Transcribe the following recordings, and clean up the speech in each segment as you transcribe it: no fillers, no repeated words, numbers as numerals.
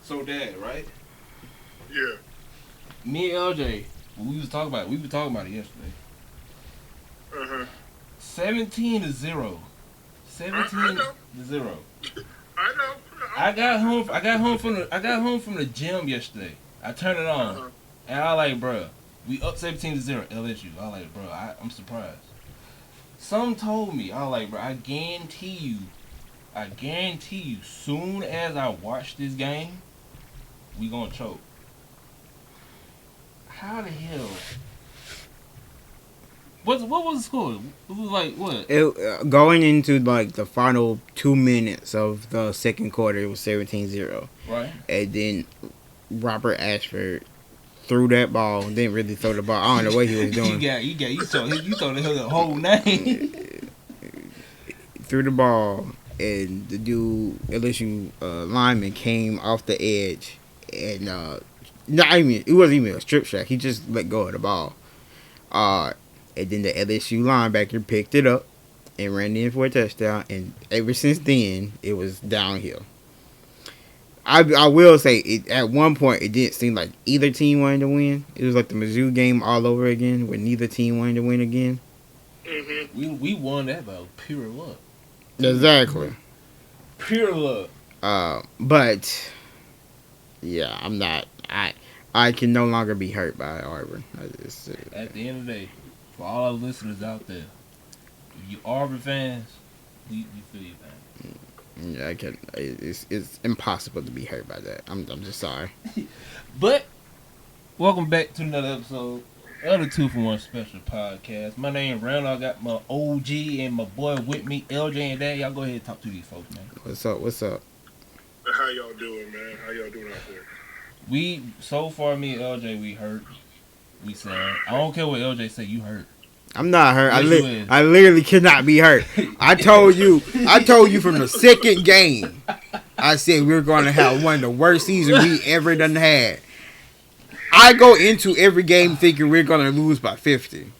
So, Dad, right? Yeah. Me and LJ, we was talking about it. We were talking about it yesterday. Uh huh. 17-0. I 17 know. to 0. I know. I got home from the gym yesterday. I turned it on, Uh-huh. and I like, bruh, we up 17-0 LSU. I like, bro, I'm surprised. Some told me, I like, bro, I guarantee you, soon as I watch this game, we gonna choke. How the hell? What was the score? It was like what? Going into like the final 2 minutes of the second quarter, it was 17-0. Right. And then Robert Ashford threw that ball. Didn't really throw the ball. I don't know what he was doing. you told the whole name. Threw the ball, and the dude LSU lineman came off the edge, and it wasn't even a strip sack. He just let go of the ball. And then the LSU linebacker picked it up and ran in for a touchdown. And ever since then, it was downhill. I will say, at one point, it didn't seem like either team wanted to win. It was like the Mizzou game all over again, where neither team wanted to win again. Mm-hmm. We won that by pure luck. Exactly. Pure luck. But yeah, I'm not. I can no longer be hurt by Auburn. At the end of the day, for all our listeners out there, if you Auburn fans, we feel you, man. Yeah, I can. It's impossible to be hurt by that. I'm just sorry. But welcome back to another episode of the 2 for 1 special podcast. My name is Randal. I got my OG and my boy with me, LJ and Dad. Y'all go ahead and talk to these folks, man. What's up? How y'all doing, man? How y'all doing out there? We so far, me and LJ, we hurt. We sad. I don't care what LJ say. You hurt. I'm not hurt. Yes, I literally cannot be hurt. I told you from the second game. I said we were going to have one of the worst seasons we ever done had. I go into every game thinking we're going to lose by 50.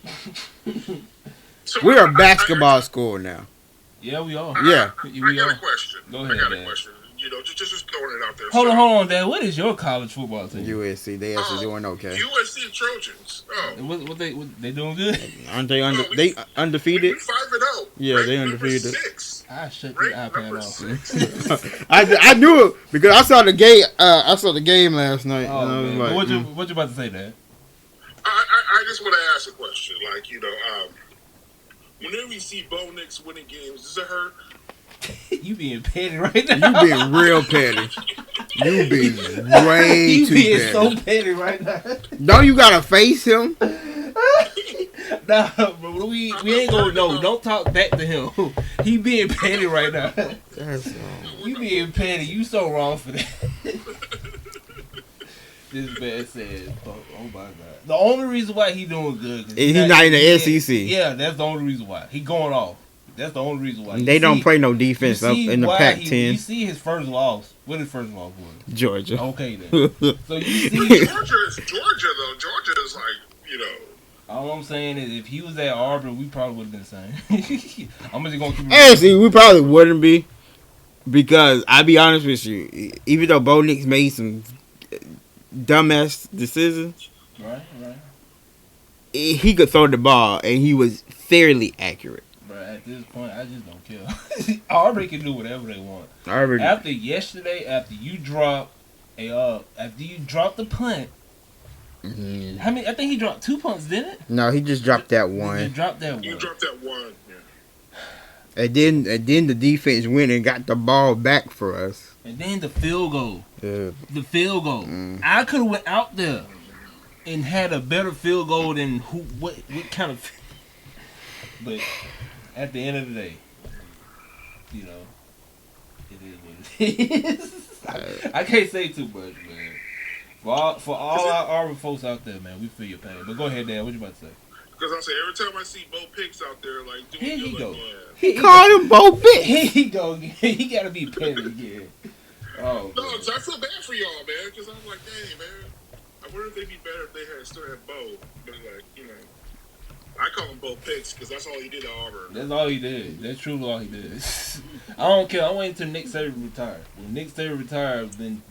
So We're a basketball school now. Yeah, we are. Yeah. I got a question. Go ahead, I got a Dad. question. You know, just throwing it out there. Hold on, Dad. What is your college football team? USC, they actually doing okay. USC Trojans. Oh. What they doing good? Aren't they undefeated? We 5-0. Yeah, they Ranked undefeated. Number 6. I shut this Ranked iPad number off. 6. I knew it because I saw the game. I saw the game last night. Oh, and I was man. like, What you about to say, Dad? I just want to ask a question. Like, you know, whenever we see Bo Nix winning games, does it hurt? You being petty right now. You being real petty. You being way You too being petty. so petty right now. Don't you gotta face him? Nah, bro, we ain't gonna know. Don't talk back to him. He being petty right now. That's You being petty. You so wrong for that. This man said, "Oh my God." The only reason why he doing good is He not in the SEC. Yeah, that's the only reason why he going off. That's the only reason why. They don't play no defense up in the Pac-10. You see his first loss. What his first loss was? Georgia. Okay then. So you see, Georgia is Georgia though. Georgia is like, you know. all I'm saying is if he was at Auburn, we probably would have been the same. I'm just gonna keep it Actually, we probably wouldn't be, because I'll be honest with you. Even though Bo Nix made some dumbass decisions, right. he could throw the ball and he was fairly accurate. But at this point, I just don't care. Auburn can do whatever they want. Auburn. After yesterday, after you drop the punt, how many? I think he dropped 2 punts, didn't it? No, he just dropped that He one. dropped that one. You dropped that one. Yeah. And then the defense went and got the ball back for us. And then the field goal. Yeah. The field goal. I could have went out there and had a better field goal than what kind of. But at the end of the day, you know, it is what it is. I can't say too much, man. For all our Auburn folks out there, man, we feel your pain. But go ahead, Dan. What you about to say? Because I'm saying every time I see Bo Picks out there, like doing Here he good, go. like, yeah. Call him Bo Bitch. Here he go again. He gotta be petty again. Oh, No, man. so I feel bad for y'all, man. Because I'm like, dang, man. I wonder if they'd be better if they still had Bo. But like, you know, I call him Bo Picks because that's all he did at Auburn. That's all he did. That's truly all he did. I don't care. I wait until Nick Saban retired. When Nick Saban retired, then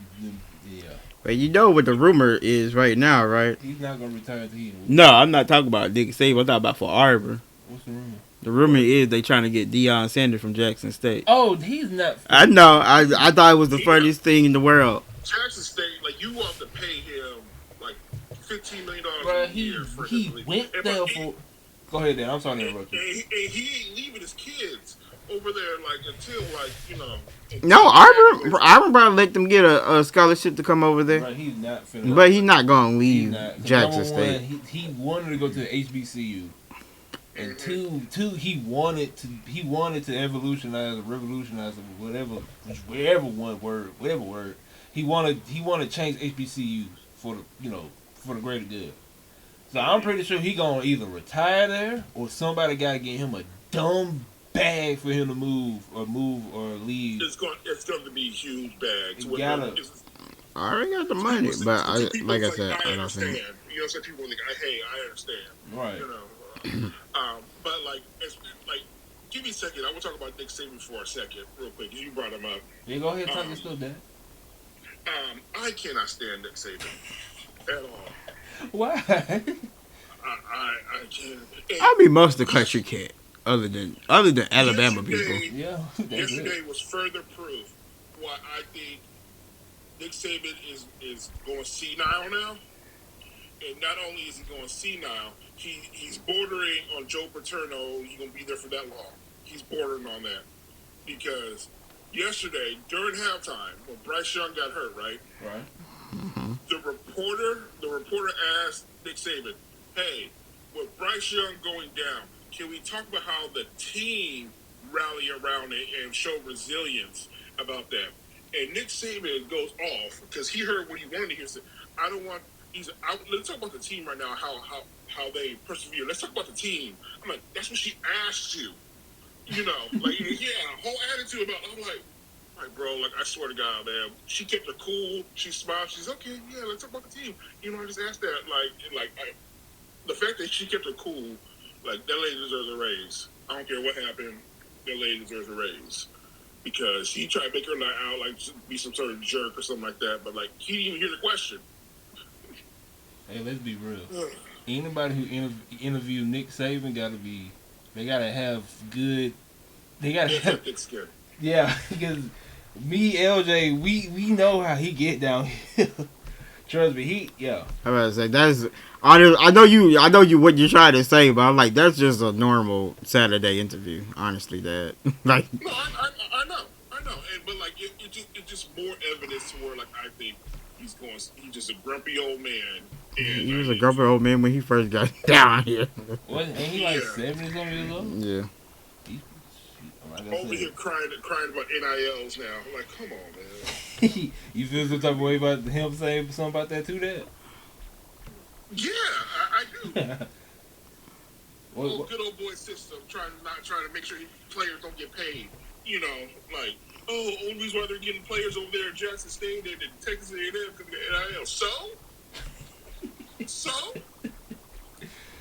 Yeah. But you know what the rumor is right now, right? He's not gonna retire until he. No, I'm not talking about Nick Saban. I'm talking about for Arbor. What's the rumor? The rumor is they trying to get Deion Sanders from Jackson State. Oh, he's not. I know. I thought it was the funniest thing in the world. Jackson State, like you want to pay him like $15 million Bro, a year for he his league. went there for. Go ahead, Dan. I'm sorry to interrupt you. And he ain't leaving his kids over there like until like No, Arbor probably let them get a scholarship to come over there. Right, he's not finna. But he's not gonna leave Jackson State. He wanted to go to the HBCU, and two, he wanted to revolutionize, whatever word. He wanted to change HBCUs for the greater good. So I'm pretty sure he gonna either retire there or somebody gotta get him a dumb bag for him to move or leave. It's going to be huge bags. I already got the money, but like I said, I understand. You know, some people are like, hey, I understand. Right. You know, but like, give me a second. I want to talk about Nick Saban for a second, real quick. You brought him up. Yeah, go ahead, talk your stuff, Dan. I cannot stand Nick Saban at all. Why? I can't. I mean, most of the country can't, other than Alabama people. Yeah. Yesterday was further proof why I think Nick Saban is going senile now. And not only is he going senile, he's bordering on Joe Paterno. He's going to be there for that long. He's bordering on that. Because yesterday, during halftime, when Bryce Young got hurt, right? Right. Mm-hmm. The reporter asked Nick Saban, hey, with Bryce Young going down, can we talk about how the team rally around it and show resilience about that? And Nick Saban goes off because he heard what he wanted to hear. Said, I don't want. Let's talk about the team right now. How they persevere. Let's talk about the team. I'm like, that's what she asked you. You know, like yeah, whole attitude about. I'm like, bro, like I swear to God, man. She kept her cool. She smiled. She's okay. Yeah, let's talk about the team. You know, I just asked that. The fact that she kept her cool, like that lady deserves a raise. I don't care what happened. That lady deserves a raise. Because he tried to make her out like be some sort of jerk or something like that, but like he didn't even hear the question. Hey, let's be real. Anybody who interviewed Nick Saban they gotta have good. They gotta have thick skin. Yeah, because me, LJ, we know how he get down here. Trust me, I was about to say that's. I know you. What you're trying to say, but I'm like, that's just a normal Saturday interview. Honestly, Dad. Like. No, I know, but like it's just more evidence to where like I think he's just a grumpy old man. And he was a grumpy old man when he first got down here. What? Ain't he like 70-something years old? Yeah. Over here crying about NILs now. I'm like, come on, man. You feel some type of way about him saying something about that too, Dad? Yeah, I do. Good old boy system, trying to make sure players don't get paid. You know, like, only reason why they're getting players over there at Jackson State and Texas A&M because of the NIL. So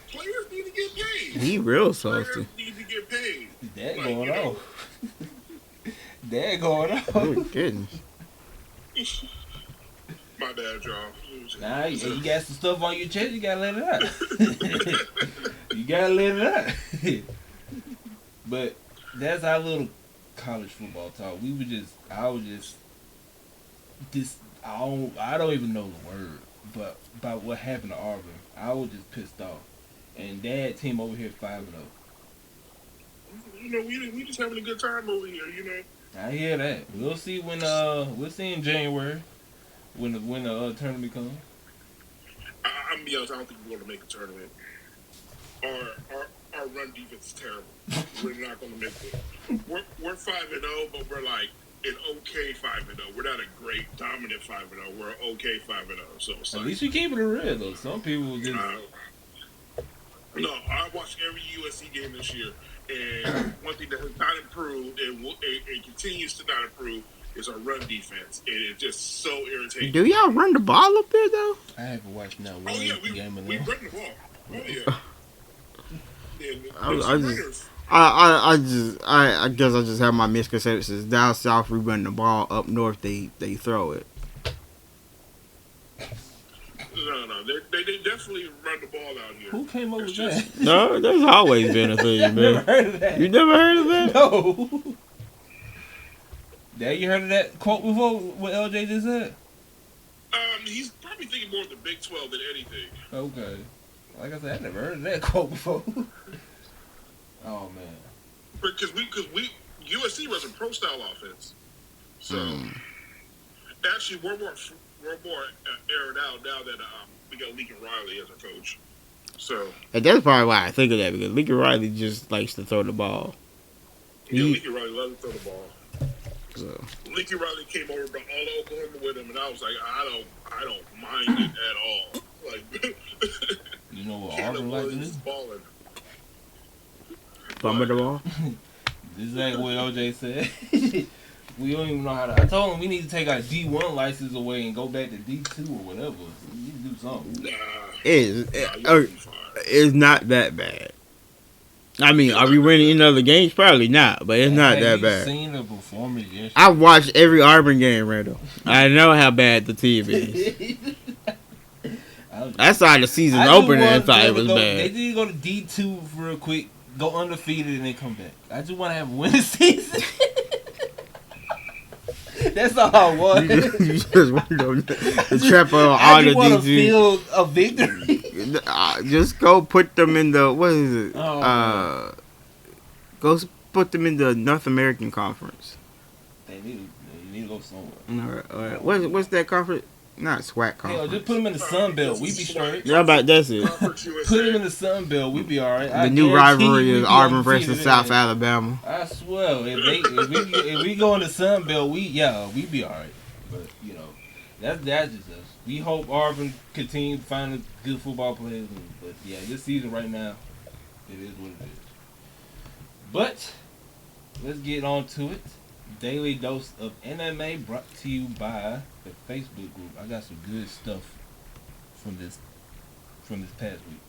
players need to get paid. He real salty. Players need to get paid. That going on. That going on. Oh, goodness. My bad, y'all. Nah, you got some stuff on your chest. You gotta let it out. You gotta let it out. But that's our little college football talk. I don't even know the word, but about what happened to Auburn, I was just pissed off. And Dad team over here 5-0. You know, we just having a good time over here. You know. I hear that. We'll see we'll see in January when the tournament comes. I'm gonna be honest. I don't think we're gonna make a tournament. Our run defense is terrible. We're not gonna make it. We're 5-0, but we're like an okay 5-0. We're not a great dominant 5-0. We're an okay 5-0. So it's At like, least you keeping it real though. Some people just no. I watched every USC game this year, and one thing that has not improved and continues to not improve is our run defense. And it's just so irritating. Do y'all run the ball up there though? I haven't watched now one game of we them. run the ball. Oh yeah. I guess I just have my misconceptions. Down south we run the ball, up north they throw it. they definitely run the ball out here. Who came up with that? No, that's always been a thing, man. Never heard of that. You never heard of that? No. Dad, you heard of that quote before? What LJ just said? He's probably thinking more of the Big 12 than anything. Okay. Like I said, I never heard of that quote before. Oh man. Because we USC runs a pro style offense, so actually we're more aired out now that we got Lincoln Riley as our coach. So And that's probably why I think of that, because Lincoln Riley just likes to throw the ball. Lincoln Riley loves to throw the ball. So. Lincoln Riley came over, brought all of Oklahoma with him, and I was like, I don't mind it at all. Like, you know what Auburn like to do? Balling. Fumble the ball. This is like what OJ said. We don't even know how to. I told him we need to take our D1 license away and go back to D2 or whatever. We need to do something. It's not that bad. I mean, are we winning any other games? Probably not, but it's not that bad. Seen the performance yesterday? I watched every Auburn game, Randall. I know how bad the team is. I saw the season opener and thought it was bad. They need to go to D2 real quick, go undefeated, and then come back. I just want to have a winning season. That's all I want. You just want to trap on all the D2. I just want to feel a victory. Just go put them in the, what is it? Go put them in the North American Conference. They need to go somewhere. All right. What's that conference? Not SWAC conference. Hell, just put them in the Sun Belt. We be straight. Yeah, about that's it. Put them in the Sun Belt. We be all right. The new rivalry is Auburn versus South Alabama. I swear, if we go in the Sun Belt, we be all right. But you know, that's just us. We hope Auburn continue to find good football players. But yeah, this season right now, it is what it is. But let's get on to it. Daily dose of MMA brought to you by the Facebook group. I got some good stuff from this past week.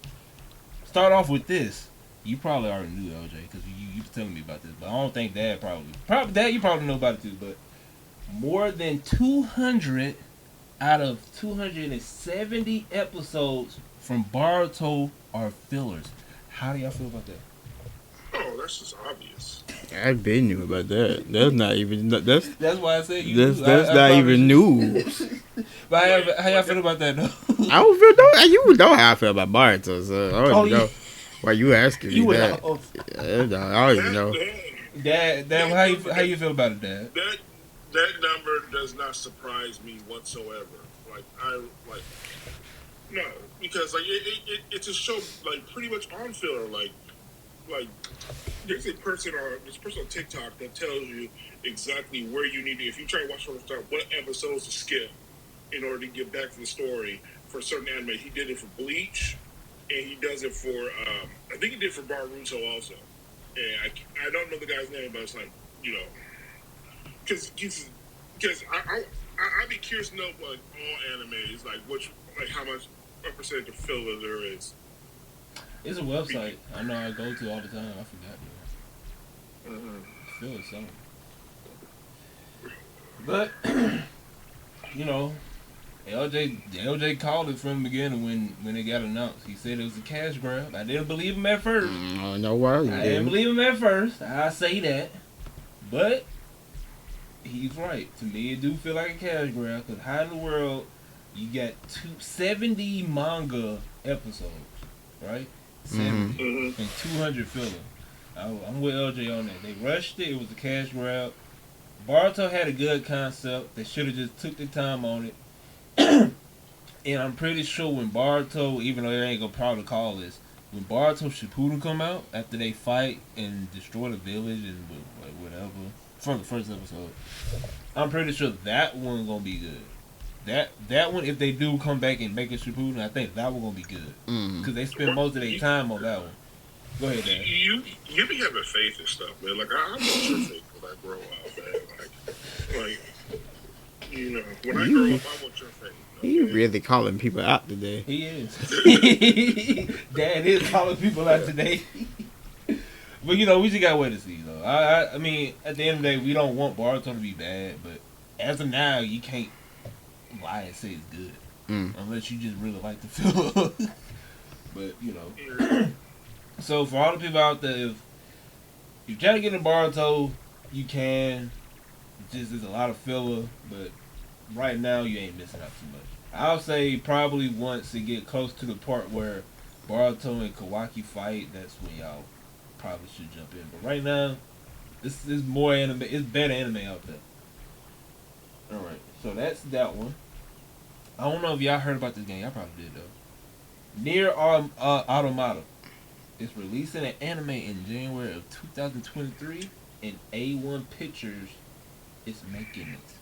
Start off with this. You probably already knew, LJ, because you was telling me about this, but I don't think Dad probably Dad, you probably know about it too. But more than 200 out of 270 episodes from Boruto are fillers. How do y'all feel about that? Oh, that's just obvious. I've been knew about that. That's not even that's why I said you. That's not even news. But how y'all feel about that though? I don't feel no. You know how I feel about Boruto, so I don't know why you asking me that. I don't even know. Dad, how you feel about it, Dad? That number does not surprise me whatsoever. No, because it's a show like pretty much on filler. Like there's this person on TikTok that tells you exactly where you need to, if you try to watch from the start, what episodes to skip in order to get back to the story for a certain anime. He did it for Bleach, and he does it for I think he did for Boruto also. And I don't know the guy's name, but it's like, you know, because I'd be curious to know what all animes like how much what percentage of filler there is. It's a website I know I go to all the time. I forgot. Feel something. But you know, LJ called it from the beginning when it got announced. He said it was a cash grab. I didn't believe him at first. No worries. I didn't believe him at first. I say that, but he's right. To me, it do feel like a cash grab. Because how in the world you got 70 manga episodes, right? 70 and 200 filler. I'm with LJ on that. They rushed it. It was a cash grab. Boruto had a good concept. They should have just took the time on it. And I'm pretty sure when Boruto, even though they ain't gonna probably call this, when Boruto Shippuden come out after they fight and destroy the village and whatever from the first episode, I'm pretty sure that one gonna be good. That one, if they do come back and make it Shippuden, I think that one gonna be good because they spend most of their time on that one. Go ahead, Dan. You be having faith and stuff, man. Like I want your faith when I grow up, man. Like you know, when I grow up, I want your faith. He really calling people out today. He is. Dad is calling people out today. But you know, we just gotta wait to see though. I mean, at the end of the day, we don't want Boruto to be bad, but as of now, you can't lie and say it's good. unless you just really like the filler. But you know, so for all the people out there, if you're trying to get in Boruto, you can. Just there's a lot of filler, but right now you ain't missing out too much. I'll say probably once it get close to the part where Boruto and Kawaki fight, that's when y'all probably should jump in. But right now, this is more anime. It's better anime out there. All right, so that's that one. I don't know if y'all heard about this game. Y'all probably did though. Nier Automata. It's releasing an anime in January of 2023, and A1 Pictures is making it.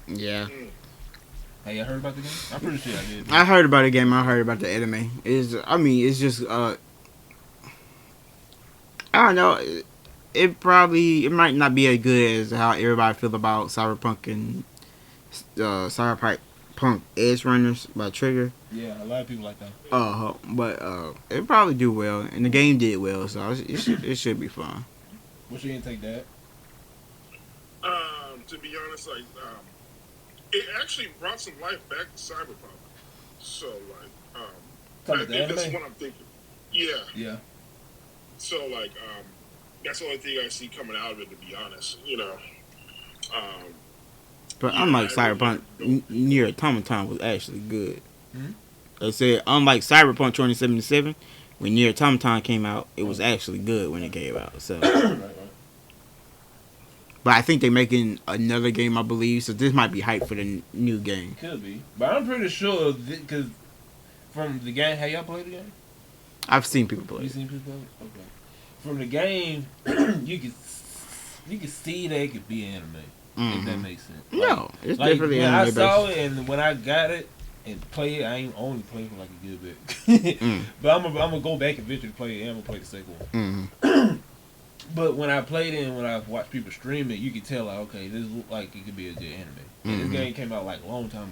Yeah. Hey, y'all heard about the game? I'm pretty sure I did. I heard about the game. I heard about the anime. It's just I don't know. It might not be as good as how everybody feel about Cyberpunk and Cyberpunk Edge Runners by Trigger. Yeah, a lot of people like that. But it probably do well, and the game did well, so it should be fun. What you didn't take that? To be honest, like it actually brought some life back to Cyberpunk. So like, that's what I'm thinking. Yeah. Yeah. So like, that's the only thing I see coming out of it. To be honest, you know. But unlike Cyberpunk, Nier Automata was actually good. Mm-hmm. I said, unlike Cyberpunk 2077, when Nier Automata came out, it was actually good when it came out. So, Right. but I think they're making another game, I believe. So this might be hype for the new game. Could be, but I'm pretty sure because from the game, have y'all played the game? I've seen people play. You seen people play? Okay. From the game, you can see that it could be anime. If that makes sense. No, it's like definitely when anime I saw based. it and when I got it and play it, I ain't only played for like a good bit. But I'm gonna go back and eventually play it, and I'm gonna play the second one. But when I played it and when I watched people stream it, you could tell like, okay, this look like it could be a good anime. And this game came out like a long time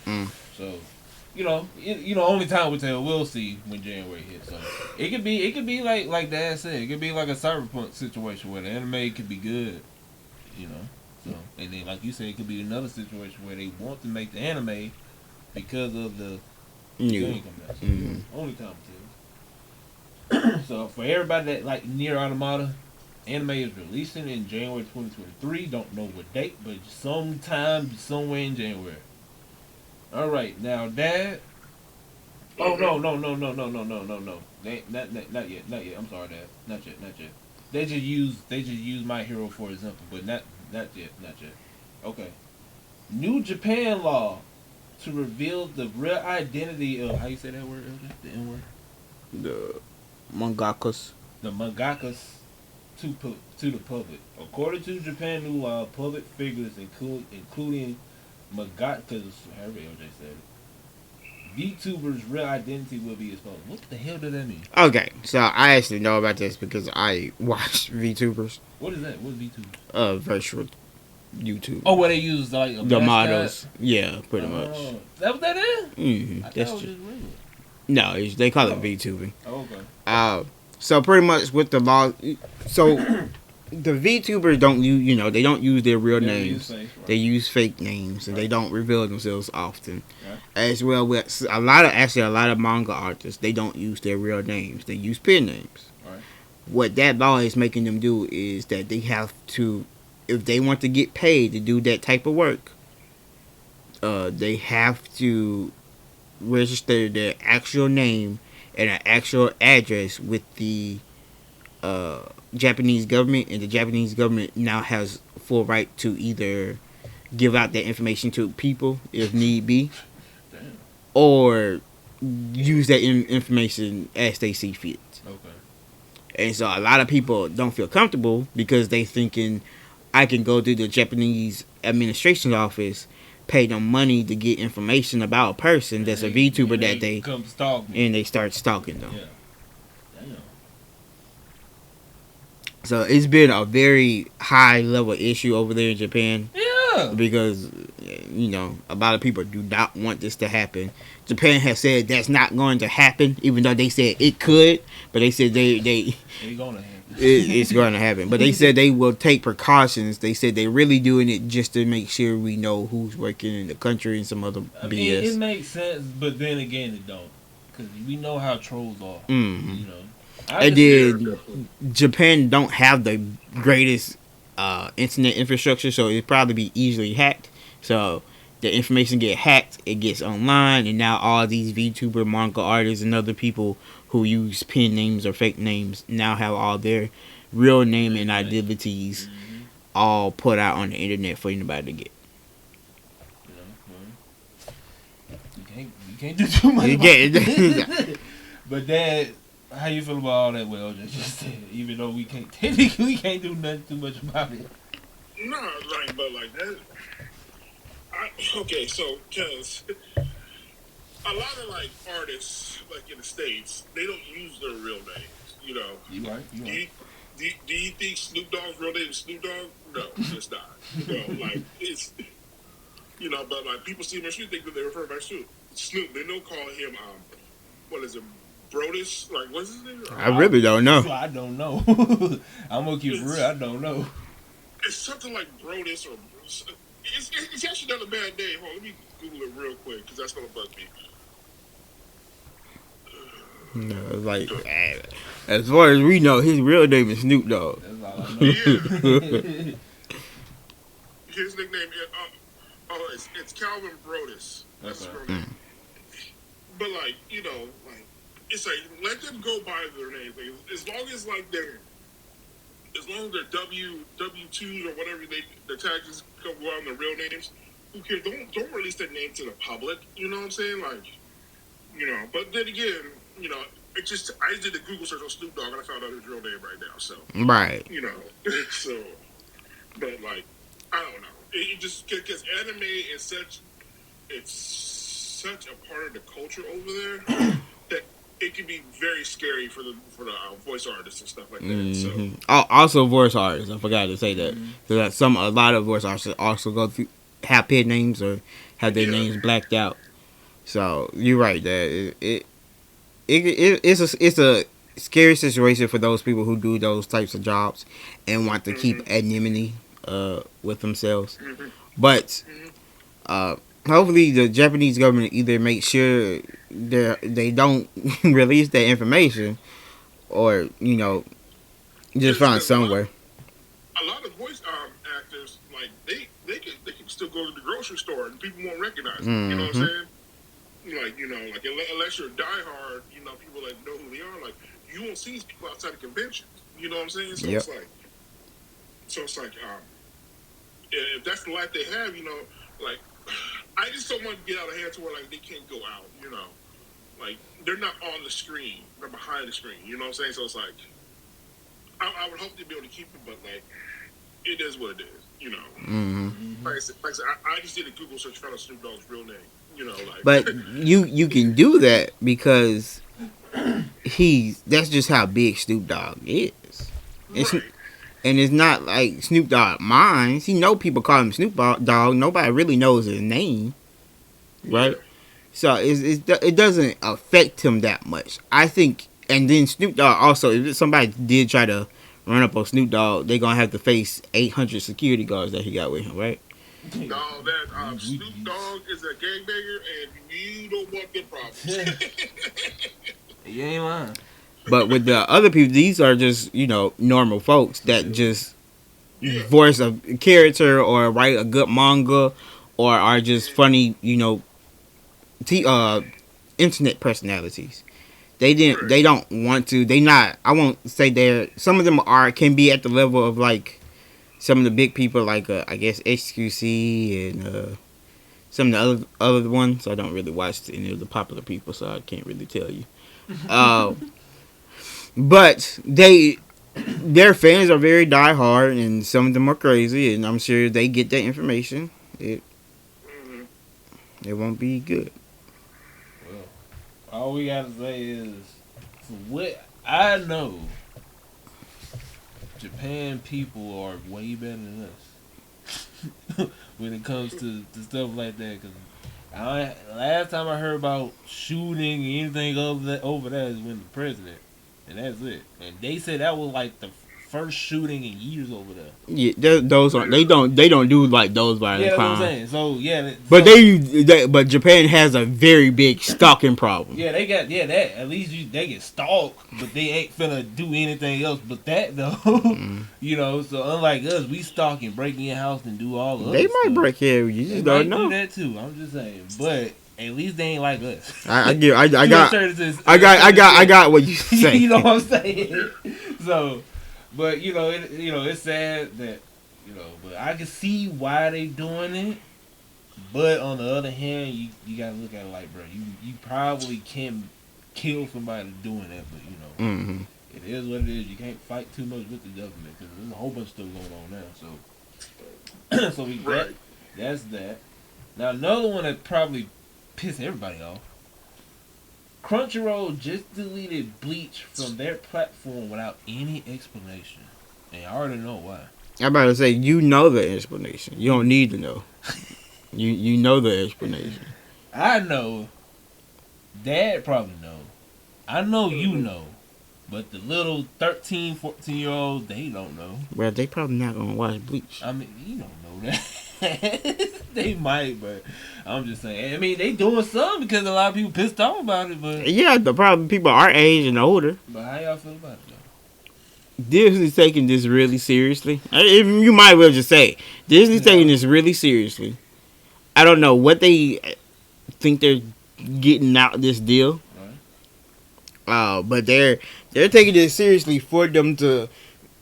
ago. So, only time will tell. We'll see when January hits. So it could be like Dad said, it could be like a Cyberpunk situation where the anime could be good, So and then like you said, it could be another situation where they want to make the anime because of the game coming out. So only time will tell. So for everybody that like Nier Automata, anime is releasing in January 2023. Don't know what date, but sometime, somewhere in January. All right, now Dad. Oh no! Not yet. I'm sorry, Dad. Not yet. They just use My Hero for example, but not yet. Okay. New Japan law to reveal the real identity of how you say that word? The N word. The mangakas. The mangakas to the public. According to Japan new law, public figures including mangakas, however LJ said it, VTubers' real identity will be exposed. What the hell does that mean? Okay, so I actually know about this because I watch VTubers. What is that? What is VTubers? Virtual YouTube. Oh, where they use like a the mascot? models. Yeah, pretty much. That what that is? Mm-hmm. I thought That's it was just real. no. They call it VTubing. Oh, okay. So pretty much with the law, so the VTubers don't use, they don't use their real names. They use fake names, and they don't reveal themselves often. Right. As well with a lot of manga artists, they don't use their real names. They use pen names. Right. What that law is making them do is that they have to, if they want to get paid to do that type of work, they have to register their actual name and an actual address with the Japanese government, and the Japanese government now has full right to either give out that information to people if need be, or use that information as they see fit. Okay. And so a lot of people don't feel comfortable because they thinking, I can go to the Japanese administration office, pay them money to get information about a person that's a VTuber that they come stalk me. And they start stalking them. Yeah. Damn. So it's been a very high level issue over there in Japan. Yeah. Because a lot of people do not want this to happen. Japan has said that's not going to happen, even though they said it could. But they said they It's gonna happen. it's going to happen. But they said they will take precautions. They said they're really doing it just to make sure we know who's working in the country and some other BS. It makes sense, but then again, it don't. Because we know how trolls are. Mm-hmm. You know. And then Japan don't have the greatest internet infrastructure, so it'd probably be easily hacked. So the information get hacked, it gets online, and now all these VTuber, manga artists, and other people who use pen names or fake names now have all their real name and identities all put out on the internet for anybody to get. You can't do too much. But that, how you feel about all that? Well, just said, even though we can't technically we can't do nothing too much about it. No, like, but like that. Okay, so because a lot of like artists, like in the States, they don't use their real names. You know. You right. Do you think Snoop Dogg's real name is Snoop Dogg? No, it's not. You know, like it's. You know, but like people see him on the street, think that they refer back to Snoop. They don't call him what is it, Brodus? Like what's his name? I really don't know. I don't know. I'm gonna keep it real. I don't know. It's something like Brodus or it's actually not a bad name. Hold on, let me Google it real quick because that's gonna bug me. No, like as far as we know, his real name is Snoop Dogg. That's all I know. Yeah. His nickname is it's Calvin Brodus. That's his real name. But like, you know, like it's like let them go by their names. Like, as long as they're W-2s or whatever the tags come on their real names, who cares? Don't release their name to the public. You know what I'm saying? Like, you know. But then again, you know, I just did a Google search on Snoop Dogg and I found out his real name right now. So right, you know, so but like I don't know. It just because anime is such a part of the culture over there that it can be very scary for the voice artists and stuff like that. So also voice artists, I forgot to say that. So that a lot of voice artists also go through have pen names or have their names blacked out. So you're right that it's a scary situation for those people who do those types of jobs and want to keep anonymity with themselves. But hopefully the Japanese government either make sure they don't release that information or, you know, just find somewhere. A lot of voice actors, like they can still go to the grocery store and people won't recognize them. You know what I'm saying? Like, you know, like unless you're a diehard, you know, people that know who they are, like you won't see these people outside of conventions. You know what I'm saying? So it's like if that's the life they have, you know, like I just don't want to get out of hand to where like they can't go out, you know. Like they're not on the screen, they're behind the screen, you know what I'm saying? So it's like I would hope to be able to keep it, but like it is what it is, you know. Like I said, I just did a Google search, found out Snoop Dogg's real name, you know. Like, but you can do that because that's just how big Snoop Dogg is. right. And it's not like Snoop Dogg minds. He know people call him Snoop Dogg. Nobody really knows his name, right? Yeah. So it doesn't affect him that much, I think. And then Snoop Dogg also, if somebody did try to run up on Snoop Dogg, they're gonna have to face 800 security guards that he got with him, right? No, that Snoop Dogg is a gangbanger, and you don't want good problems. You ain't lying. But with the other people, these are just, you know, normal folks that just voice a character or write a good manga or are just funny, you know, internet personalities. They don't want to. I won't say some of them can be at the level of like some of the big people like I guess HQC and some of the other ones. I don't really watch any of the popular people, so I can't really tell you. But their fans are very diehard, and some of them are crazy, and I'm sure they get that information. It won't be good. Well, all we gotta say is, from what I know, Japan people are way better than us when it comes to stuff like that. Cause last time I heard about shooting anything over that is when the president and that's it. And they said that was like the first shooting in years over there. Yeah, those are they don't do like those violent Yeah, that's what I'm crimes. saying. So yeah, But but Japan has a very big stalking problem. Yeah, they got that. At least they get stalked, but they ain't finna do anything else but that though. You know, so unlike us, we stalk and break in your house and do all the other They might stuff. break here. You just don't know. Do that too. I'm just saying, but at least they ain't like us. I got what you say. You know what I'm saying? So, but it's sad that but I can see why they doing it. But on the other hand, you gotta look at it like, bro, you probably can kill somebody doing that, but it is what it is. You can't fight too much with the government because there's a whole bunch of stuff going on now. So, that's that. Now another one that probably pissed everybody off. Crunchyroll just deleted Bleach from their platform without any explanation, and I already know why. I'm about to say you know the explanation. You don't need to know. You know the explanation. I know. Dad probably know. I know you know. But the little 13, 14-year-olds, they don't know. Well, they probably not going to watch Bleach. I mean, you don't know that. They might, but I'm just saying. I mean, they doing something because a lot of people pissed off about it. But yeah, the problem people our age and older. But how y'all feel about it, though? Disney's taking this really seriously. You might well just say, Disney's taking this really seriously. I don't know what they think they're getting out this deal, but they're taking this seriously for them to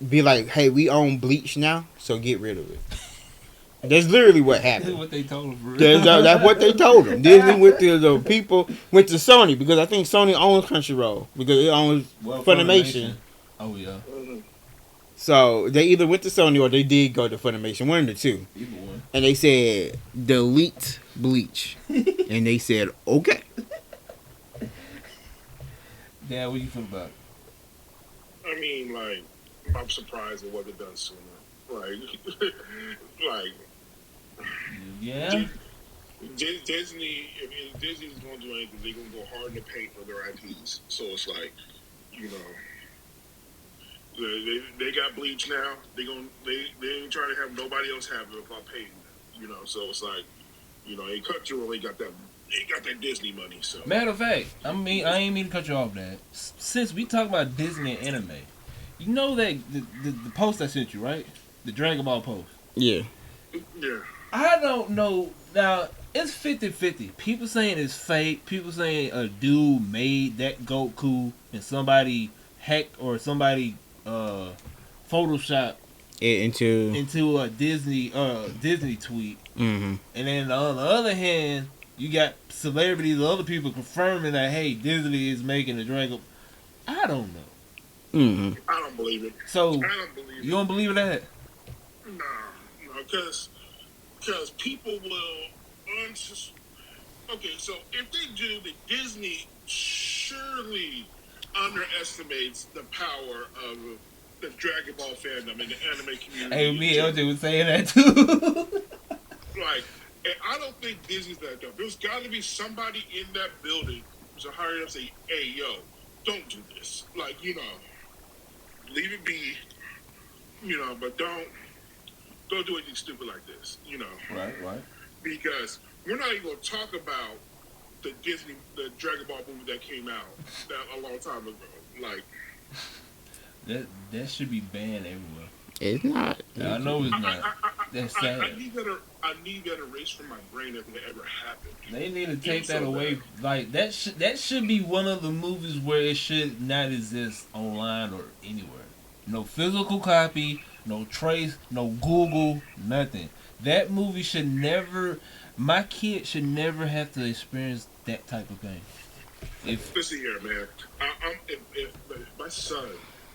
be like, "Hey, we own Bleach now, so get rid of it." That's literally what happened. That's what they told them. For real. That's what they told them. Disney went to the people went to Sony because I think Sony owns Crunchyroll because it owns Funimation. Oh yeah. So they either went to Sony or they did go to Funimation, one of the two. Either one. And they said, delete Bleach. And they said, okay. Dad, what do you feel about it? I mean, like, I'm surprised it wasn't done sooner. Like, yeah. Disney, if Disney's going to do anything, they're going to go hard in the paint for their IPs. So it's like, they got Bleach now. They ain't trying to have nobody else have it without paying them. So it's like, they cut you. They got that Disney money. So matter of fact, I ain't mean to cut you off, Dad. Since we talk about Disney and anime, you know that the post I sent you, right? The Dragon Ball post. Yeah. Yeah. I don't know. Now it's 50-50. People saying it's fake. People saying a dude made that Goku and somebody hacked or somebody Photoshop into a Disney tweet. Mm-hmm. And then on the other hand, you got celebrities, other people confirming that hey, Disney is making a Dragon. I don't know. Mm-hmm. I don't believe it. So I don't believe you don't believe that? No, because people will. Okay, so if they do, the Disney surely underestimates the power of the Dragon Ball fandom and the anime community. Hey, me and LJ was saying that too. Like, and I don't think Disney's that dumb. There's got to be somebody in that building who's a higher up and say, "Hey, yo, don't do this." Like, leave it be. But don't do anything stupid like this. Right. Because we're not even going to talk about the Dragon Ball movie that came out a long time ago. Like that should be banned everywhere. It's not. I know it's not. That's sad. I need that erased from my brain if it ever happened. They need to take that away. Like that should be one of the movies where it should not exist online or anywhere. No physical copy, no trace, no Google, nothing. That movie should never. My kid should never have to experience that type of thing. Listen here, man. If my son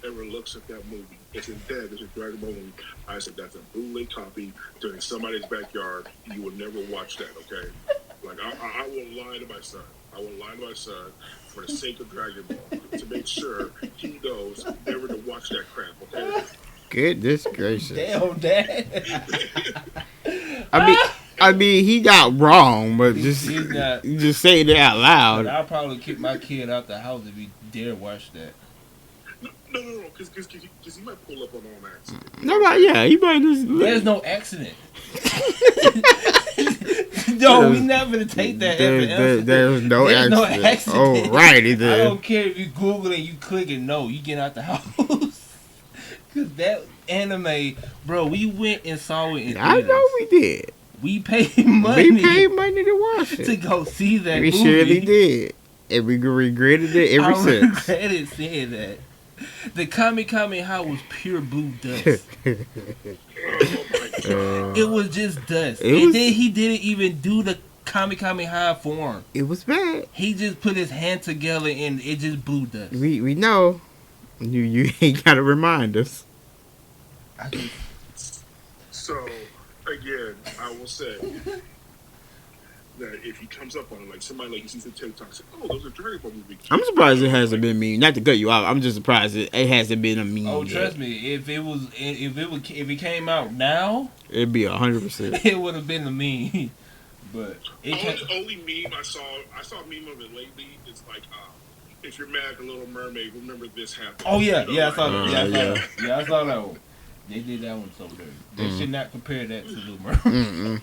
ever looks at that movie and says, "Dad, this is Dragon Ball movie," I said, "That's a bootleg copy during somebody's backyard. You will never watch that, okay?" Like I will lie to my son. I will lie to my son for the sake of Dragon Ball to make sure he knows never to watch that crap, okay? Goodness gracious. Damn, Dad. I mean, he not wrong, but just say it out loud. I'll probably kick my kid out the house if he dare watch that. No, because he might pull up on accident. Yeah, he might just. There's no accident. No, we not gonna take that as an answer. There's no accident. Oh, right, it is. I don't care if you Google it, you click it. No, you get out the house. Cause that anime, bro, we went and saw it in theaters. I know we did. We paid money. We paid money to watch it. To go see that we movie. surely did. And we regretted it ever since. I regretted saying that. The Kami Kamehameha was pure blue dust. It was just dust. Then he didn't even do the Kami Kamehameha form. It was bad. He just put his hand together and it just blew dust. We know. You ain't gotta remind us. So, again, I will say that if he comes up on it, like somebody like you see some TikToks, oh, those are Dragon Ball movies. I'm surprised it hasn't been mean. Not to cut you out, I'm just surprised it hasn't been a meme. Oh, trust me, if it came out now, it'd be 100%. It would have been a meme. But only meme I saw a meme of it lately. It's like, if you're mad at the Little Mermaid, remember this happened. Oh yeah, I saw that. Yeah, I saw that one. They did that one so dirty. They should not compare that to Little Mermaid.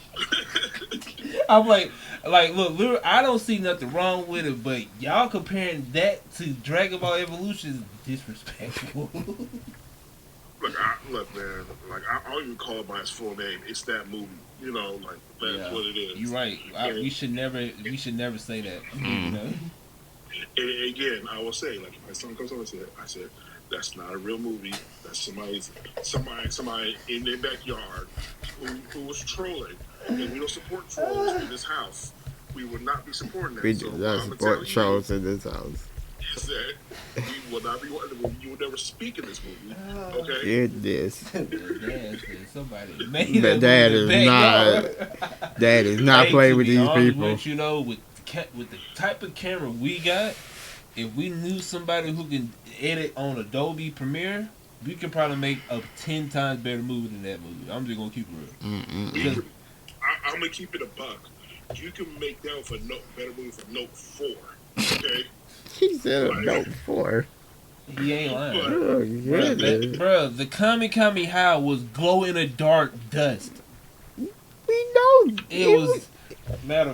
I'm like, look, I don't see nothing wrong with it, but y'all comparing that to Dragon Ball Evolution is disrespectful. Look, man. Like, I don't even call it by its full name. It's that movie. You know, like that's what it is. You're right. We should never say that. You know? And again, I will say, like, if my son comes on, I said, that's not a real movie. That's somebody in their backyard who was trolling. And we don't support trolls in this house. We will not be supporting that. We do not support trolls in this house. Is that we will not be. You will never speak in this movie. Okay. It is. Somebody made but Dad is not playing with these people. With, you know, with the type of camera we got, if we knew somebody who can edit on Adobe Premiere, we could probably make a 10 times better movie than that movie. I'm just gonna keep it real. I'm gonna keep it a buck. You can make that for better movie for Note 4. Okay. He said a Note 4. He ain't lying. Bro, the Kami Kamehameha was glow in the dark dust. We know it was.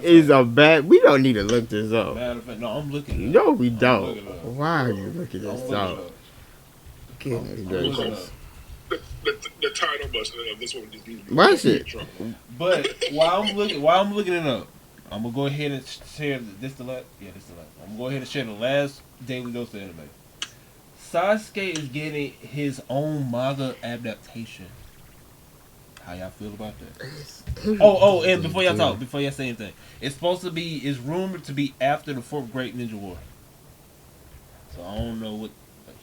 It's a bad. We don't need to look this up. Matter of fact, no, I'm looking. No, we don't. Why are you looking this up? Goodness. The title of this one just needs to be. Watch it. But while I'm looking it up, I'm gonna go ahead and share this the last. Yeah, this the last. I'm gonna go ahead and share the last daily dose of anime. Sasuke is getting his own manga adaptation. How y'all feel about that? Oh, and before y'all say anything, it's rumored to be after the 4th Great Ninja War. So I don't know what.